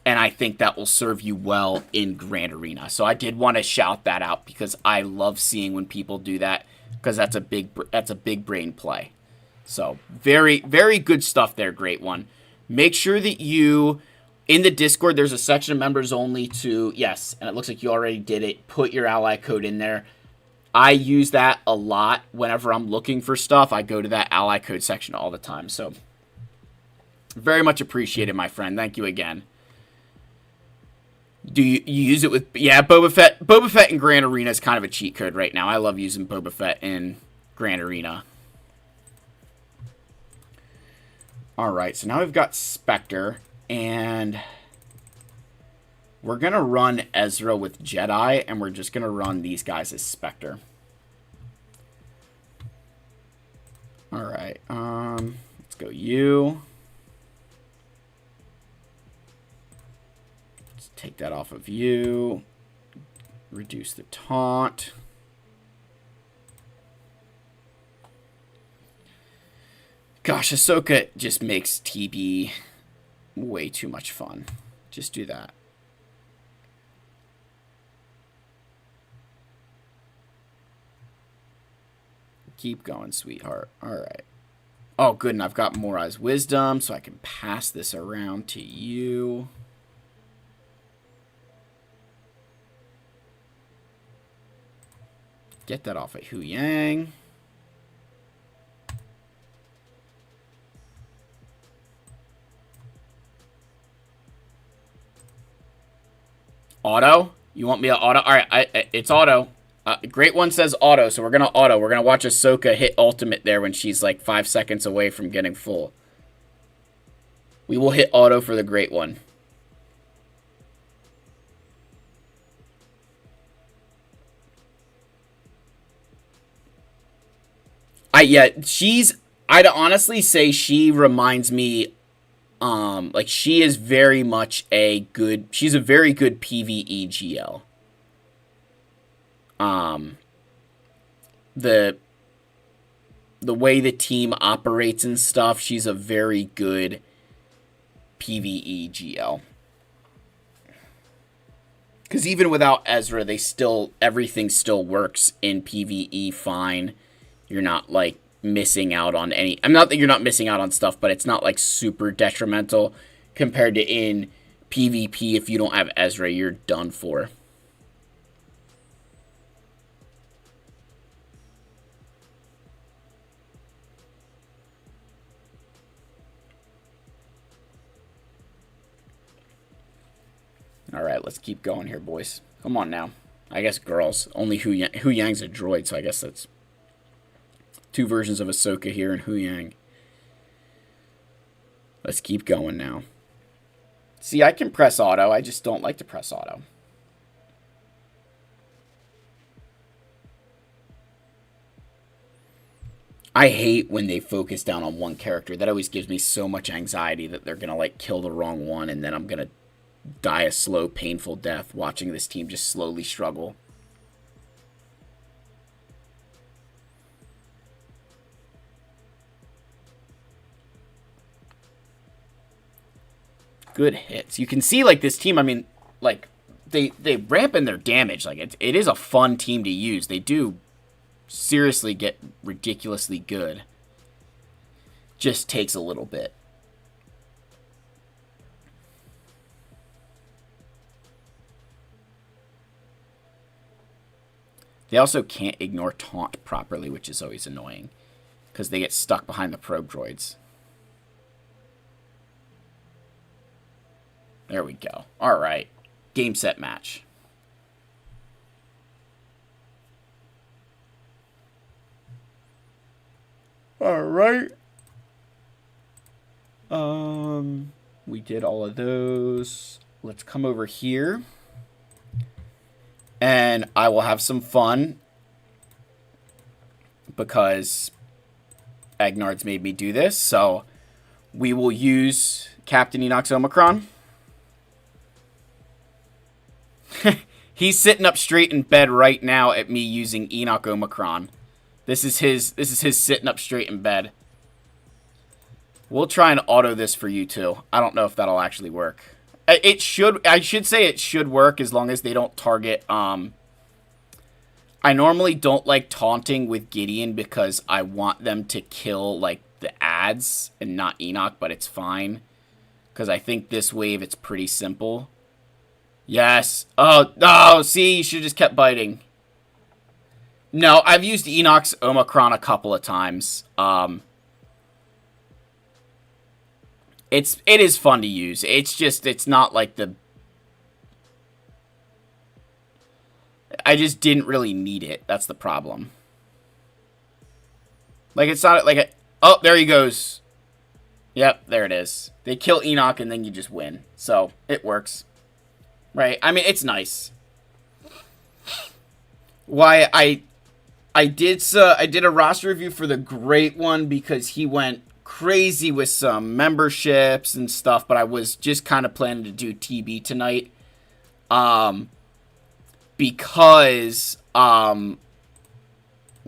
and I think that will serve you well in Grand Arena. So I did want to shout that out because I love seeing when people do that, because that's a big brain play. So very, very good stuff there. Great one. Make sure that you, in the Discord, there's a section of members only to, yes, and it looks like you already did it, put your ally code in there. I use that a lot whenever I'm looking for stuff. I go to that ally code section all the time. So very much appreciated, my friend. Thank you again. Do you use it with, yeah, Boba Fett? Boba Fett in Grand Arena is kind of a cheat code right now. I love using Boba Fett in Grand Arena. Alright, so now we've got Spectre, and We're going to run Ezra with Jedi, and we're just going to run these guys as Spectre. Alright, let's go you. Let's take that off of you. Reduce the taunt. Gosh, Ahsoka just makes TB way too much fun. Just do that. Keep going, sweetheart. Alright. Oh, good, and I've got Morai's Wisdom, so I can pass this around to you. Get that off of Hu Yang. Auto? You want me to auto? Alright, it's auto. Great One says auto, so we're going to auto. We're going to watch Ahsoka hit ultimate there when she's like 5 seconds away from getting full. We will hit auto for the Great One. I'd honestly say she reminds me, like she is very much she's a very good PvE GL. The way the team operates and stuff, she's a very good PvE GL. Because even without Ezra, everything still works in PvE fine. You're not like missing out on any. I'm not that you're not missing out on stuff, but it's not like super detrimental compared to in PvP. If you don't have Ezra, you're done for. Alright, let's keep going here, boys. Come on now. I guess girls. Only Hu Yang's a droid, so I guess that's 2 versions of Ahsoka here and Hu Yang. Let's keep going now. See, I can press auto. I just don't like to press auto. I hate when they focus down on one character. That always gives me so much anxiety that they're going to like kill the wrong one and then I'm going to die a slow, painful death watching this team just slowly struggle. Good hits. You can see, like, this team, I mean, like, they ramp in their damage. Like, it is a fun team to use. They do seriously get ridiculously good. Just takes a little bit. They also can't ignore taunt properly, which is always annoying. Because they get stuck behind the probe droids. There we go. Alright. Game, set, match. Alright. We did all of those. Let's come over here. And I will have some fun. Because Agnard's made me do this. So we will use Captain Enoch's Omicron. He's sitting up straight in bed right now at me using Enoch Omicron. This is his sitting up straight in bed. We'll try and auto this for you too. I don't know if that'll actually work. I should say it should work as long as they don't target I normally don't like taunting with Gideon because I want them to kill like the ads and not Enoch, but it's fine. Because I think this wave it's pretty simple. Yes. Oh, no. See, you should have just kept biting. No, I've used Enoch's Omicron a couple of times. It is fun to use. It's just, it's not like the... I just didn't really need it. That's the problem. Like, it's not like a... Oh, there he goes. Yep, there it is. They kill Enoch and then you just win. So, it works. Right? I mean, it's nice. Why I did a roster review for the Great One because he went crazy with some memberships and stuff, but I was just kind of planning to do TB tonight. Because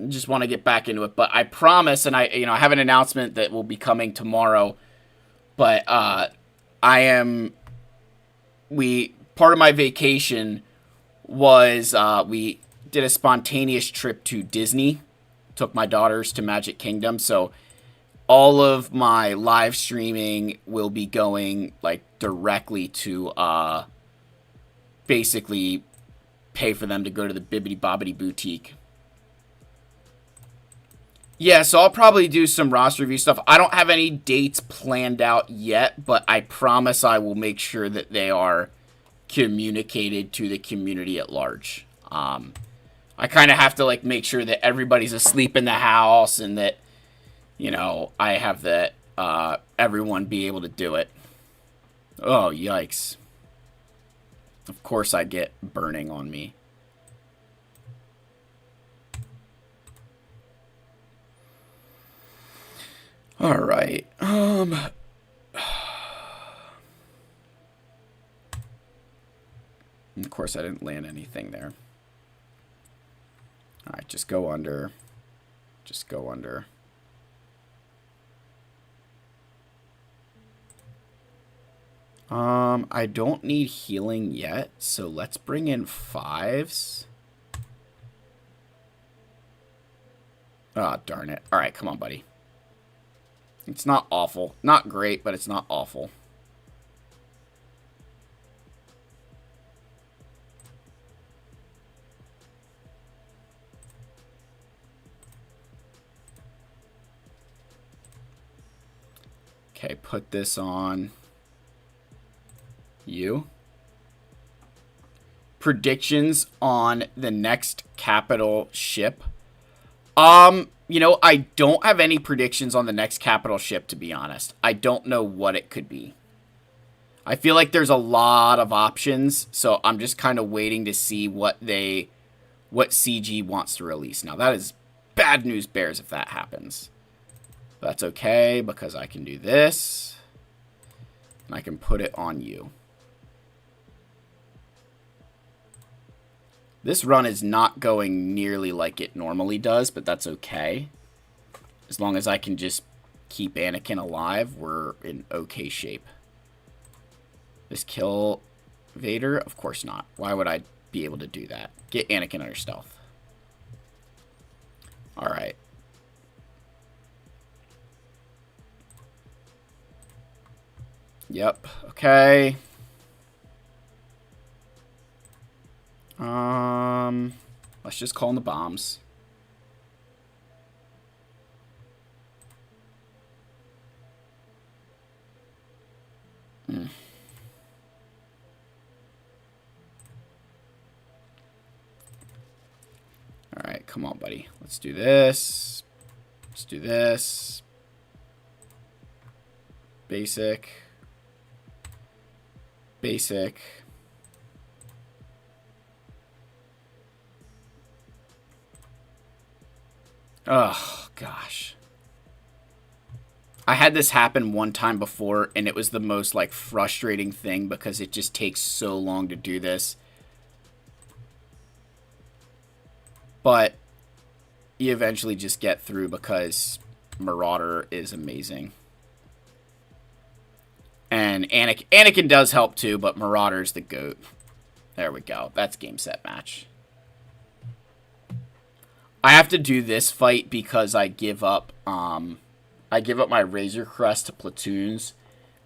just want to get back into it, but I promise, and I have an announcement that will be coming tomorrow, but part of my vacation was we did a spontaneous trip to Disney, took my daughters to Magic Kingdom, so all of my live streaming will be going like directly to basically pay for them to go to the Bibbidi Bobbidi Boutique. Yeah, so I'll probably do some roster review stuff. I don't have any dates planned out yet, but I promise I will make sure that they are communicated to the community at large. I kind of have to like make sure that everybody's asleep in the house and that, I have that everyone be able to do it. Oh, yikes. Of course I get burning on me. All right. Of course I didn't land anything there. All right, just go under. Just go under. I don't need healing yet, so let's bring in 5s. Ah, darn it. All right, come on, buddy. It's not awful. Not great, but it's not awful. Okay, put this on you. Predictions on the next capital ship. I don't have any predictions on the next capital ship, to be honest. I don't know what it could be. I feel like there's a lot of options, so I'm just kind of waiting to see what CG wants to release. Now, that is bad news bears if that happens. That's okay, because I can do this, and I can put it on you. This run is not going nearly like it normally does, but that's okay. As long as I can just keep Anakin alive, we're in okay shape. Just kill Vader? Of course not. Why would I be able to do that? Get Anakin under stealth. Alright. Yep. Okay. Let's just call in the bombs. Alright, come on, buddy. Let's do this. Let's do this. Basic. Basic. Oh, gosh. I had this happen one time before, and it was the most, like, frustrating thing because it just takes so long to do this. But you eventually just get through because Marauder is amazing. And Anakin does help too, but Marauder's the GOAT. There we go. That's game, set, match. I have to do this fight because I give up my Razor Crest to platoons,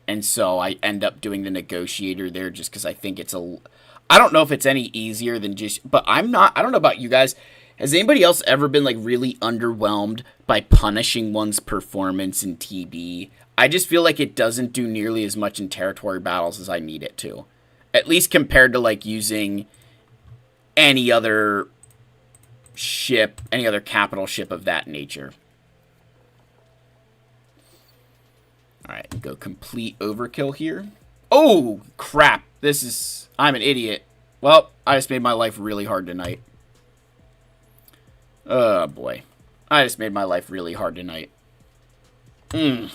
and so I end up doing the Negotiator there just because I think it's I don't know if it's any easier than just, but I don't know about you guys. Has anybody else ever been like really underwhelmed by punishing one's performance in TB? I just feel like it doesn't do nearly as much in territory battles as I need it to. At least compared to like using any other ship, any other capital ship of that nature. Alright, go complete overkill here. Oh, crap. I'm an idiot. Well, I just made my life really hard tonight. Oh, boy. I just made my life really hard tonight. Ugh.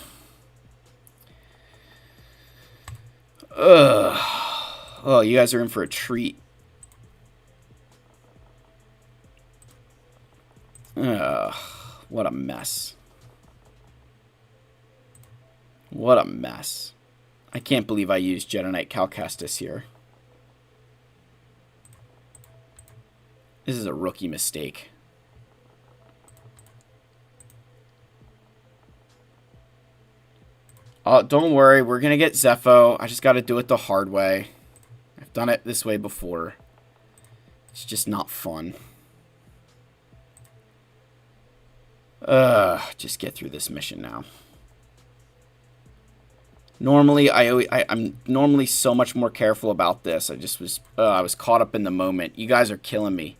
Oh, you guys are in for a treat. Ugh. What a mess. What a mess. I can't believe I used Jedi Knight Cal Kestis here. This is a rookie mistake. Oh, don't worry. We're going to get Zepho. I just got to do it the hard way. I've done it this way before. It's just not fun. Just get through this mission now. Normally, I'm normally so much more careful about this. I was caught up in the moment. You guys are killing me.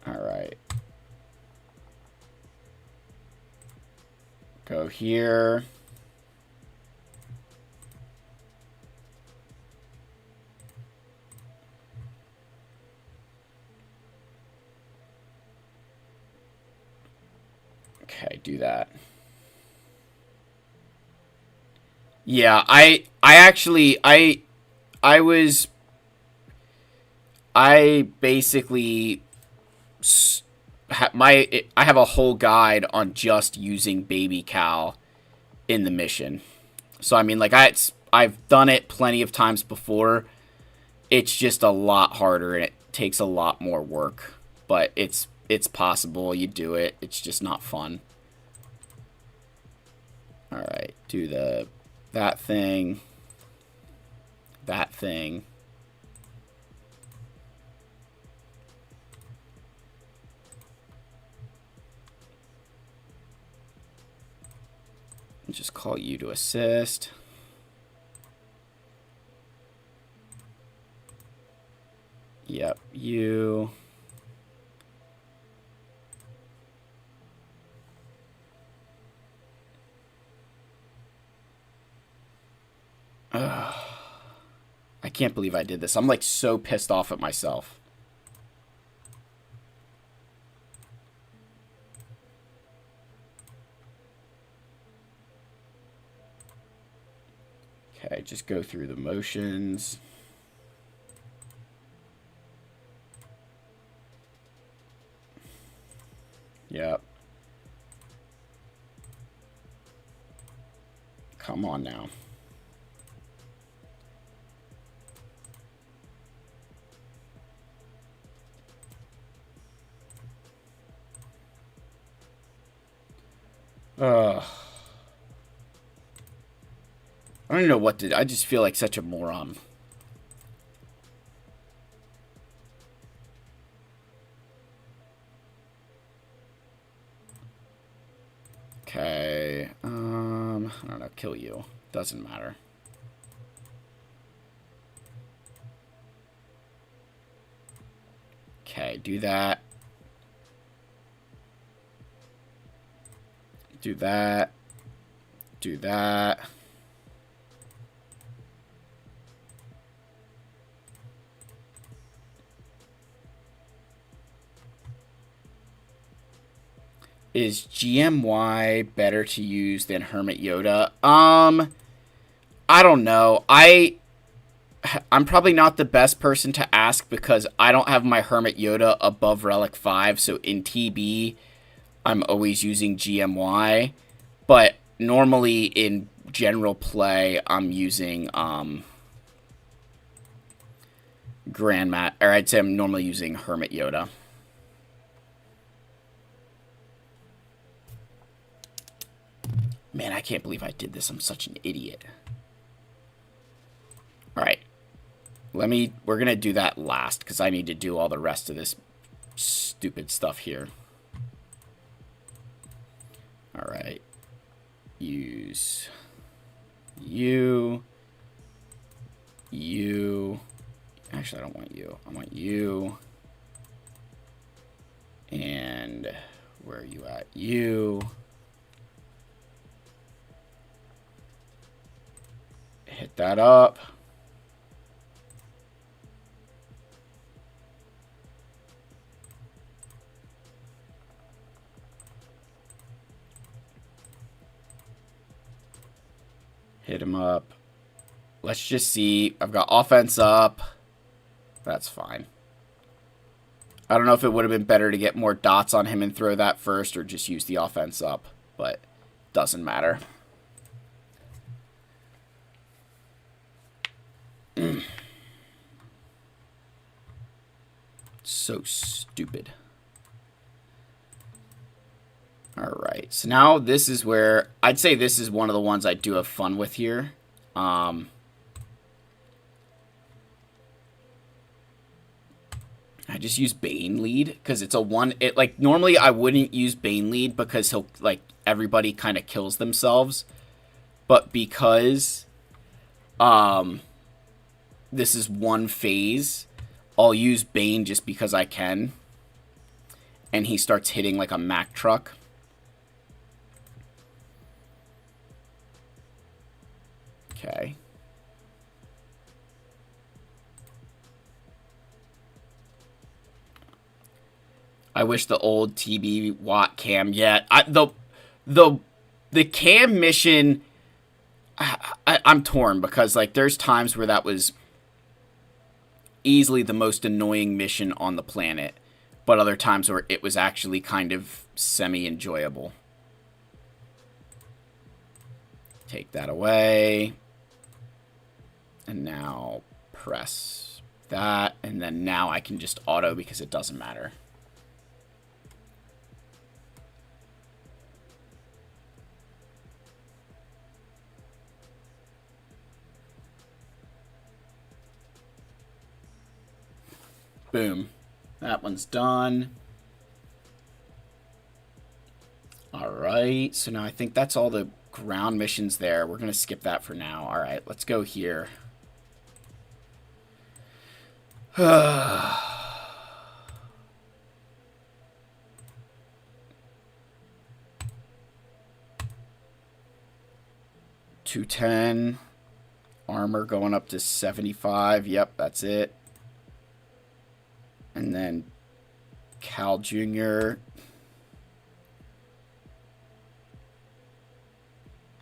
All right. Go here. Okay, do that. Yeah, I basically I have a whole guide on just using baby Cal in the mission. So I mean, like I've done it plenty of times before. It's just a lot harder and it takes a lot more work, but it's possible. You do it. It's just not fun. All right, do that thing. That thing. Just call you to assist. Yep, you. Ugh. I can't believe I did this. I'm like so pissed off at myself. Okay, just go through the motions. Yep. Come on now. I don't even know what to do. I just feel like such a moron. Okay. I don't know. Kill you. Doesn't matter. Okay, do that. Do that. Do that. Is GMY better to use than Hermit Yoda? I don't know. I'm probably not the best person to ask because I don't have my Hermit Yoda above Relic 5, so in TB, I'm always using GMY. But normally in general play, I'm using Grandmat, or I'd say I'm normally using Hermit Yoda. Man, I can't believe I did this. I'm such an idiot. Alright. We're gonna do that last, because I need to do all the rest of this stupid stuff here. Alright. Use you. You. Actually, I don't want you. I want you. And where are you at? You. Get that up. Hit him up. Let's just see. I've got offense up. That's fine. I don't know if it would have been better to get more dots on him and throw that first or just use the offense up, but doesn't matter. So stupid. Alright, so now this is where... I'd say this is one of the ones I do have fun with here. I just use Bane lead because it's a one... like, normally I wouldn't use Bane lead because he'll, like, everybody kind of kills themselves. But because this is one phase, I'll use Bane just because I can. And he starts hitting like a Mack truck. Okay. I wish the old TB Watt cam. Yeah, the cam mission. I'm torn because like there's times where that was easily the most annoying mission on the planet, but other times where it was actually kind of semi-enjoyable. Take that away. And now press that, and then now I can just auto because it doesn't matter. Boom. That one's done. Alright, so now I think that's all the ground missions there. We're going to skip that for now. Alright, let's go here. 210. Armor going up to 75. Yep, that's it. And then Cal Jr.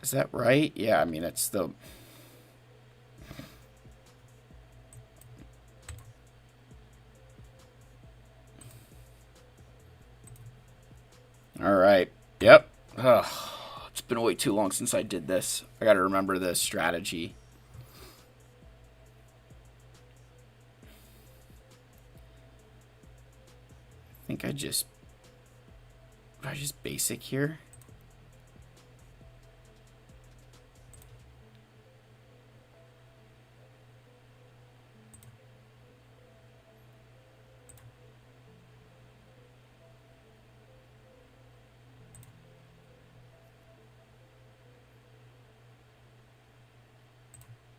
Is that right? Yeah, I mean, it's the... Alright. Yep. Ugh. It's been way too long since I did this. I gotta remember the strategy. I think I just basic here.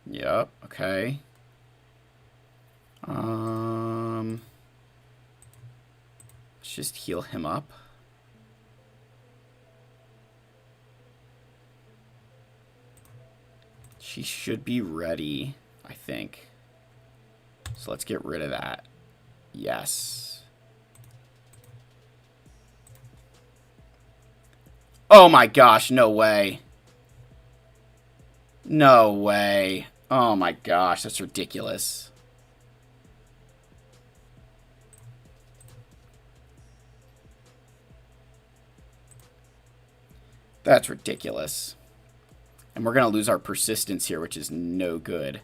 Yep, okay. Let's just heal him up. She should be ready, I think. So let's get rid of that. Yes. Oh my gosh, no way. No way. Oh my gosh, that's ridiculous. That's ridiculous. And we're going to lose our persistence here, which is no good.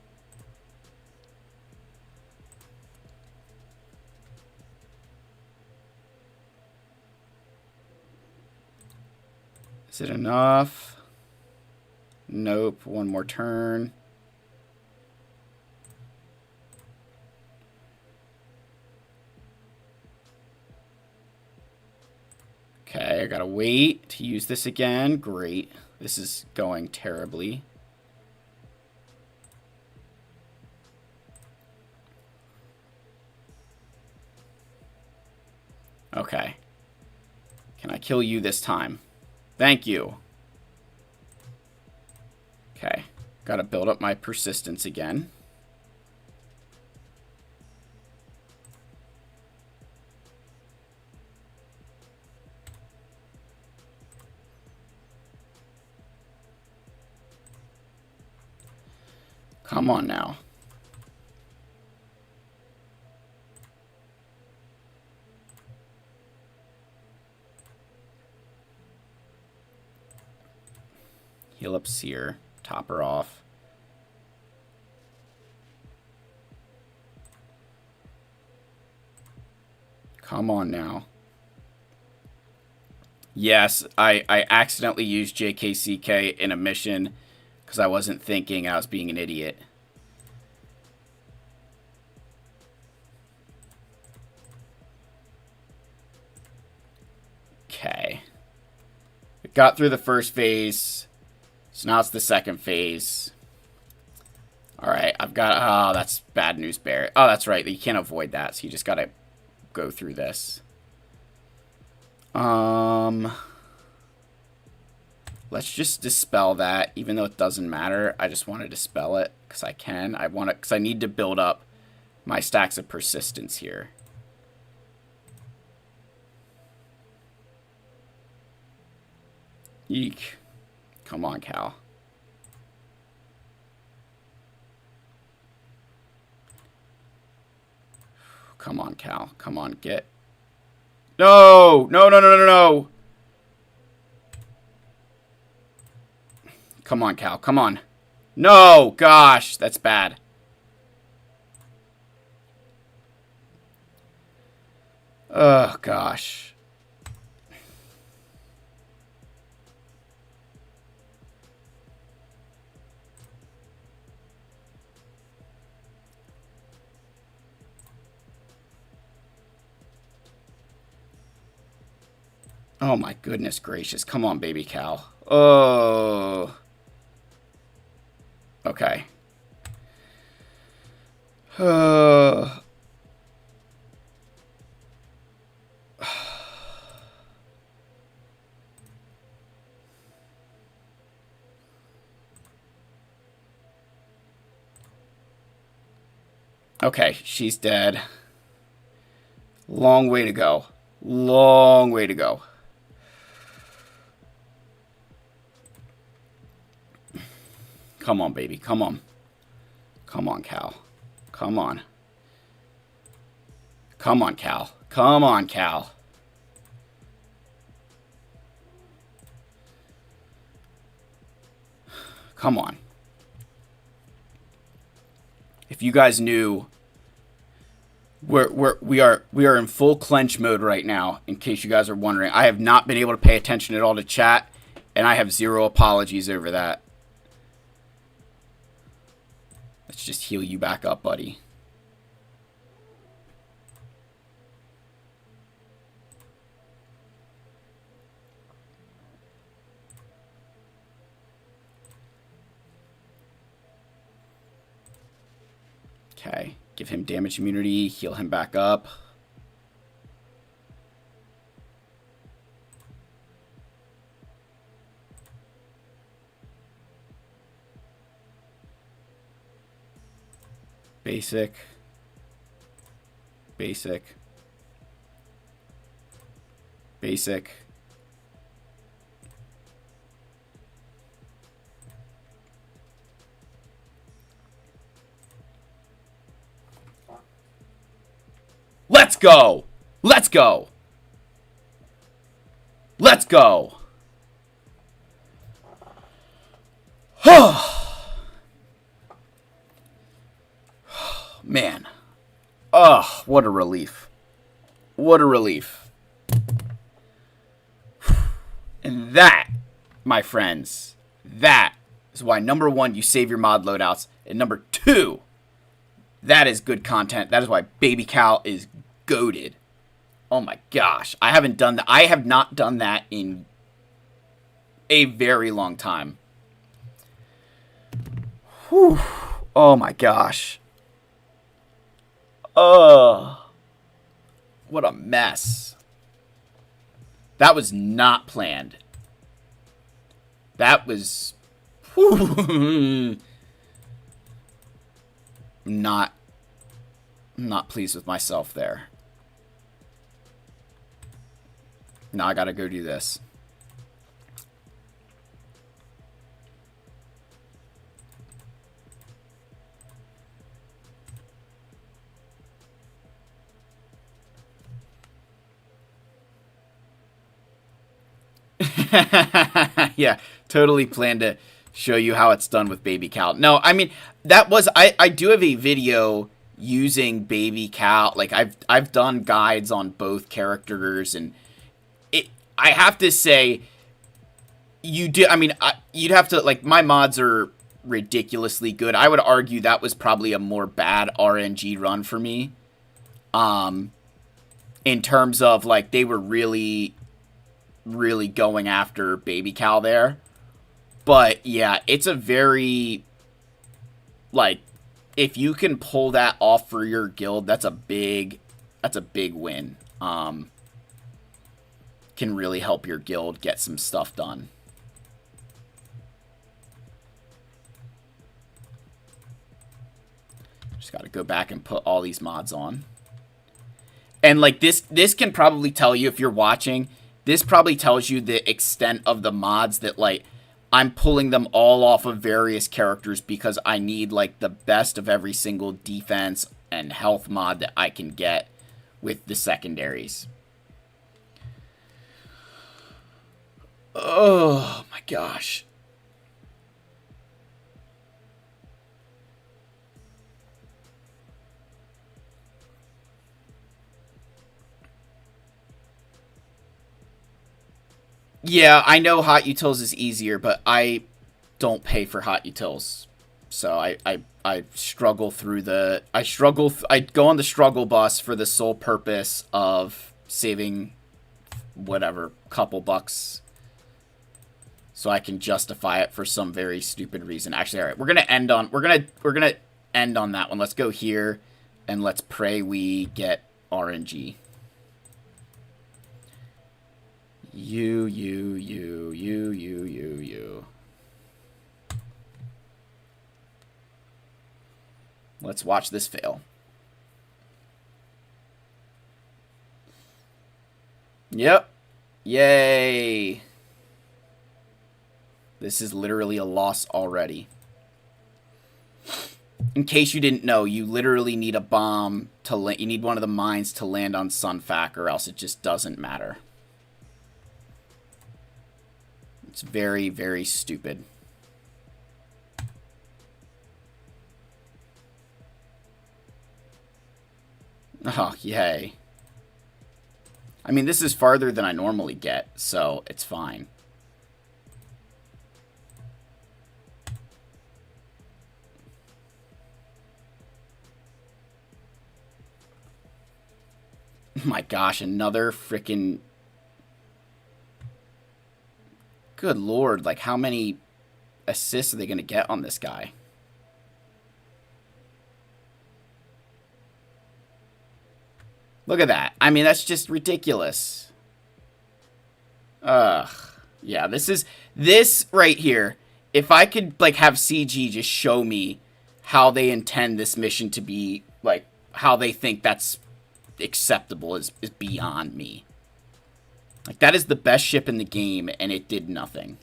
Is it enough? Nope. One more turn. Okay, I gotta wait to use this again. Great. This is going terribly. Okay. Can I kill you this time? Thank you. Okay. Gotta build up my persistence again. Come on now. Heal up Seer. Top her off. Come on now. Yes, I accidentally used JKCK in a mission because I wasn't thinking. I was being an idiot. Okay. We got through the first phase. So now it's the second phase. Alright, I've got... Oh, that's bad news, Barrett. Oh, that's right. You can't avoid that, so you just gotta go through this. Let's just dispel that, even though it doesn't matter. I just want to dispel it, because I can. Because I need to build up my stacks of persistence here. Eek. Come on, Cal. Come on, Cal. Come on, get... No! No, no, no, no, no! Come on, Cal. Come on. No! Gosh, that's bad. Oh, gosh. Oh my goodness gracious. Come on, baby Cal. Oh. Okay. Okay, she's dead. Long way to go. Long way to go. Come on, baby. Come on. Come on, Cal. Come on. Come on, Cal. Come on, Cal. Come on. If you guys knew, we are in full clench mode right now, in case you guys are wondering. I have not been able to pay attention at all to chat, and I have zero apologies over that. Let's just heal you back up, buddy. Okay, give him damage immunity, heal him back up. Basic. Basic. Basic. Let's go! Let's go! Let's go! Man. Oh, what a relief. What a relief. And that, my friends, that is why, number one, you save your mod loadouts, and number two, that is good content. That is why Baby Cal is goated. Oh my gosh. I haven't done that. I have not done that in a very long time. Whew. Oh my gosh. What a mess. That was not planned. That was... Whew. Not pleased with myself there. Now I gotta go do this. Yeah, totally planned to show you how it's done with Baby Cal. No, I mean, that was, I do have a video using Baby Cal. Like, I've done guides on both characters, and I have to say, you'd have to, like, my mods are ridiculously good. I would argue that was probably a more bad RNG run for me. In terms of, like, they were really going after Baby Cal there. But yeah, it's a very, like, if you can pull that off for your guild, that's a big win. Can really help your guild get some stuff done. Just got to go back and put all these mods on. And like this can probably tell you, if you're watching, this probably tells you the extent of the mods that, like, I'm pulling them all off of various characters because I need, like, the best of every single defense and health mod that I can get with the secondaries. Oh my gosh. Yeah, I know Hot Utils is easier, but I don't pay for Hot Utils. So I struggle through the... I go on the struggle bus for the sole purpose of saving whatever, couple bucks, so I can justify it for some very stupid reason. Actually, all right, we're gonna end on that one. Let's go here and let's pray we get RNG. You. Let's watch this fail. Yep. Yay. This is literally a loss already. In case you didn't know, you literally need a bomb to you need one of the mines to land on Sunfac, or else it just doesn't matter. It's very, very stupid. Oh, yay. I mean, this is farther than I normally get, so it's fine. Oh my gosh, another freaking... Good lord, like, how many assists are they going to get on this guy? Look at that. I mean, that's just ridiculous. Ugh. Yeah, this right here. If I could, like, have CG just show me how they intend this mission to be, like, how they think that's acceptable is beyond me. Like, that is the best ship in the game, and it did nothing.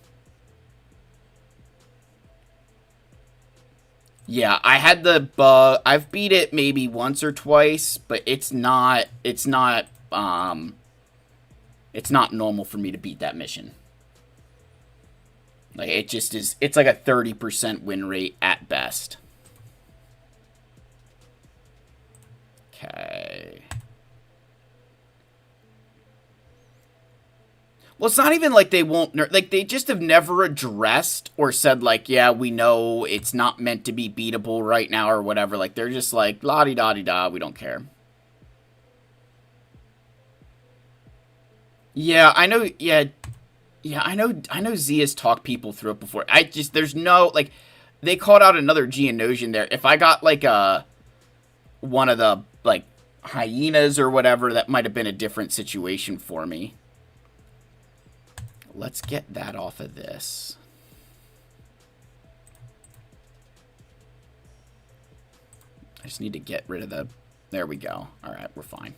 Yeah, I had the bug. I've beat it maybe once or twice, but it's not normal for me to beat that mission. Like, it just is, it's like a 30% win rate at best. Okay. Well, it's not even like they won't... Like, they just have never addressed or said, like, yeah, we know it's not meant to be beatable right now or whatever. Like, they're just like, la-di-da-di-da, we don't care. Yeah, I know... Yeah, I know Z has talked people through it before. There's no... Like, they called out another Geonosian there. If I got, like, one of the, like, hyenas or whatever, that might have been a different situation for me. Let's get that off of this. just need to get rid of the... There we go. All right, we're fine.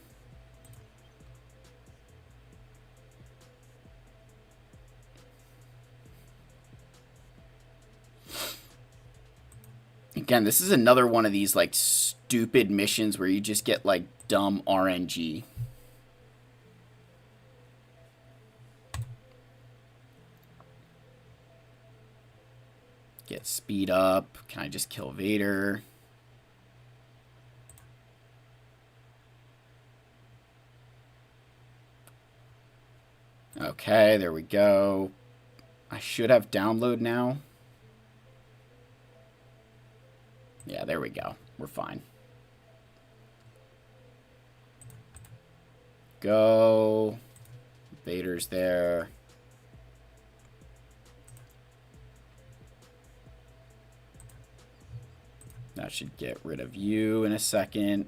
Again, this is another one of these, like, stupid missions where you just get, like, dumb RNG. Get speed up. Can I just kill Vader? Okay, there we go. I should have download now. Yeah, there we go. We're fine. Go. Vader's there. That should get rid of you in a second.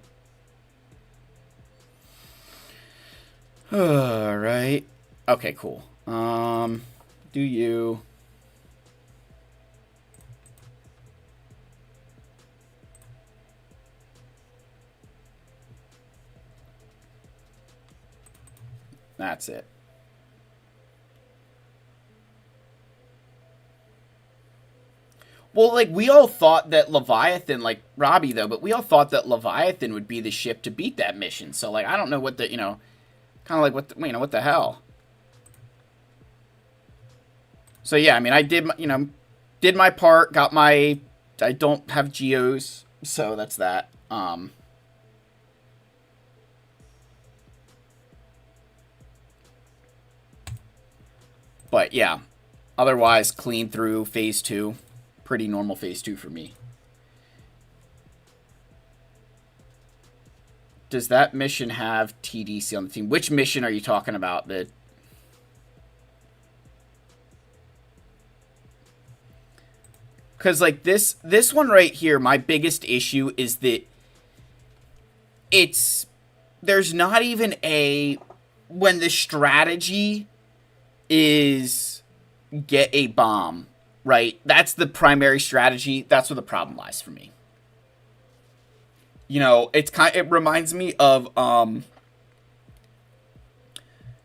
All right. Okay, cool. Do you... That's it. Well, like, we all thought that Leviathan, like, Robbie, though, but we all thought that Leviathan would be the ship to beat that mission. So, like, I don't know what the, you know, kind of like, what the, you know, what the hell. So, yeah, I mean, I did, you know, did my part, got my, I don't have geos, so that's that. But, yeah, otherwise, clean through Phase 2. Pretty normal Phase 2 for me. Does that mission have TDC on the team? Which mission are you talking about? That... Because, like, this one right here, my biggest issue is that it's... There's not even a... When the strategy is get a bomb, right? That's the primary strategy. That's where the problem lies for me. You know, it reminds me of the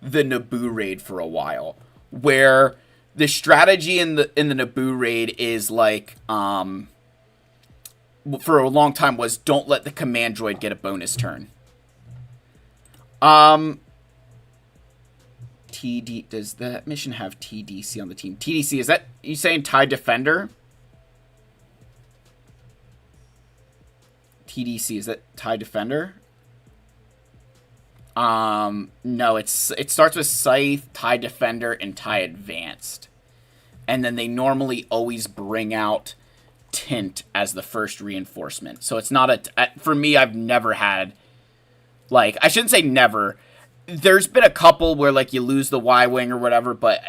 Naboo raid for a while, where the strategy in the Naboo raid is like for a long time was don't let the command droid get a bonus turn. TD, does that mission have TDC on the team? TDC, is that you saying TIE Defender? TDC, is that TIE Defender? No, it starts with Scythe, TIE Defender, and TIE Advanced. And then they normally always bring out Tint as the first reinforcement. So it's not a... For me, I've never had... Like, I shouldn't say never. There's been a couple where, like, you lose the Y-Wing or whatever, but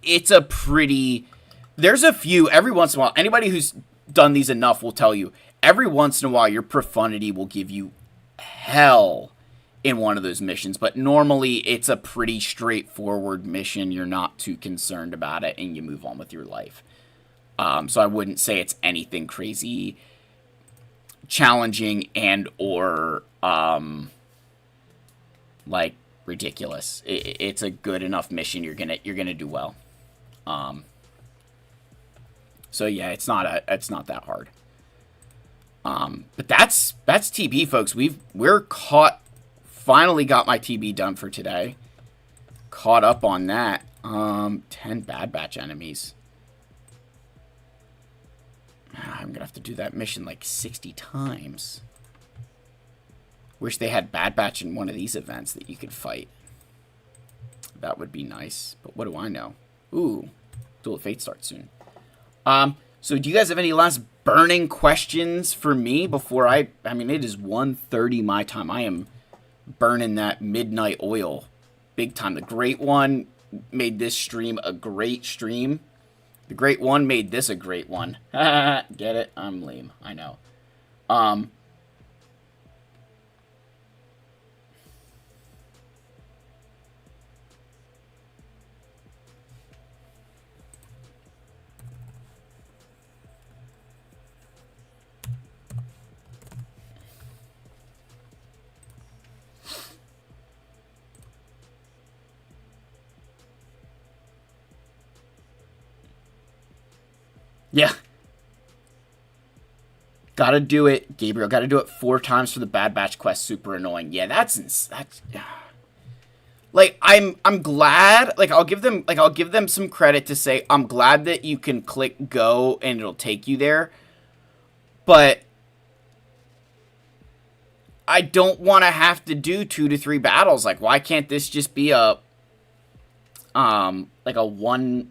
it's a pretty... There's a few, every once in a while, anybody who's done these enough will tell you, every once in a while, your profundity will give you hell in one of those missions, but normally it's a pretty straightforward mission. You're not too concerned about it, and you move on with your life. So I wouldn't say it's anything crazy challenging and or like ridiculous. It's a good enough mission. You're gonna do well. So yeah, it's not that hard. But that's TB, folks. We're caught. Finally got my TB done for today. Caught up on that. 10 Bad Batch enemies. I'm gonna have to do that mission like 60 times. Wish they had Bad Batch in one of these events that you could fight. That would be nice. But what do I know? Ooh, Duel of Fate starts soon. So do you guys have any last burning questions for me before I mean, it is 1:30 my time. I am burning that midnight oil big time. The Great One made this stream a great stream. The Great One made this a great one. Get it? I'm lame. I know. Yeah. Gotta do it, Gabriel. Gotta do it 4 times for the Bad Batch quest. Super annoying. Yeah, that's like I'm glad. Like I'll give them some credit to say I'm glad that you can click go and it'll take you there. But I don't want to have to do 2 to 3 battles. Like why can't this just be a like a one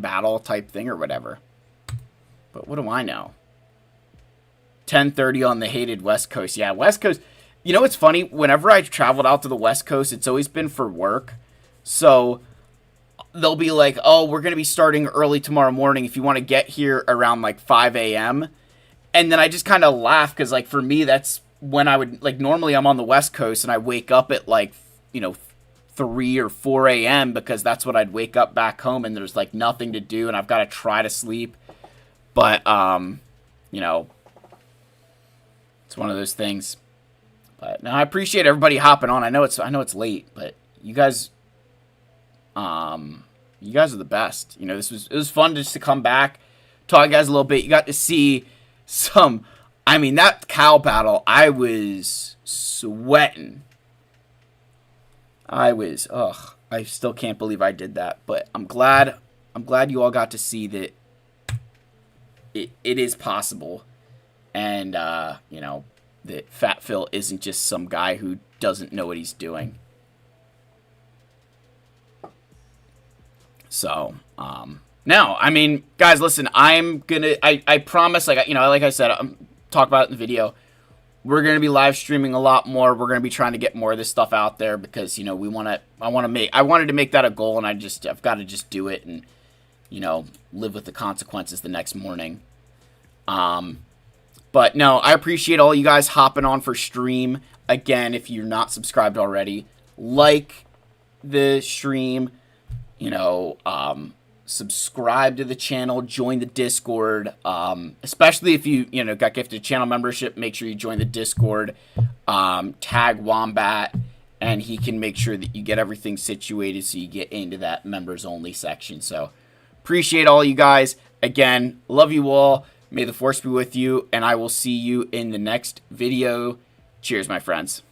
battle type thing or whatever? But what do I know? 10:30 on the hated West Coast. Yeah, West Coast. You know what's funny? Whenever I've traveled out to the West Coast, it's always been for work. So they'll be like, oh, we're going to be starting early tomorrow morning if you want to get here around like 5 a.m. And then I just kind of laugh because, like, for me, that's when I would, like, normally I'm on the West Coast and I wake up at, like, 3 or 4 a.m. because that's what I'd wake up back home and there's, like, nothing to do and I've got to try to sleep. But, it's one of those things. But no, I appreciate everybody hopping on. I know it's late, but you guys are the best. It was fun just to come back, talk to you guys a little bit. You got to see that cow battle, I was sweating. I still can't believe I did that, but I'm glad you all got to see that it is possible. And, that Fat Phil isn't just some guy who doesn't know what he's doing. So, no, guys, listen, I promise, like I said, talk about it in the video. We're going to be live streaming a lot more. We're going to be trying to get more of this stuff out there because, I wanted to make that a goal and I've got to just do it and, live with the consequences the next morning. But no, I appreciate all you guys hopping on for stream. Again, if you're not subscribed already, like the stream, subscribe to the channel, join the Discord. Especially if you got gifted channel membership, make sure you join the Discord. Tag Wombat, and he can make sure that you get everything situated so you get into that members only section. So appreciate all you guys. Again, love you all. May the Force be with you, and I will see you in the next video. Cheers, my friends.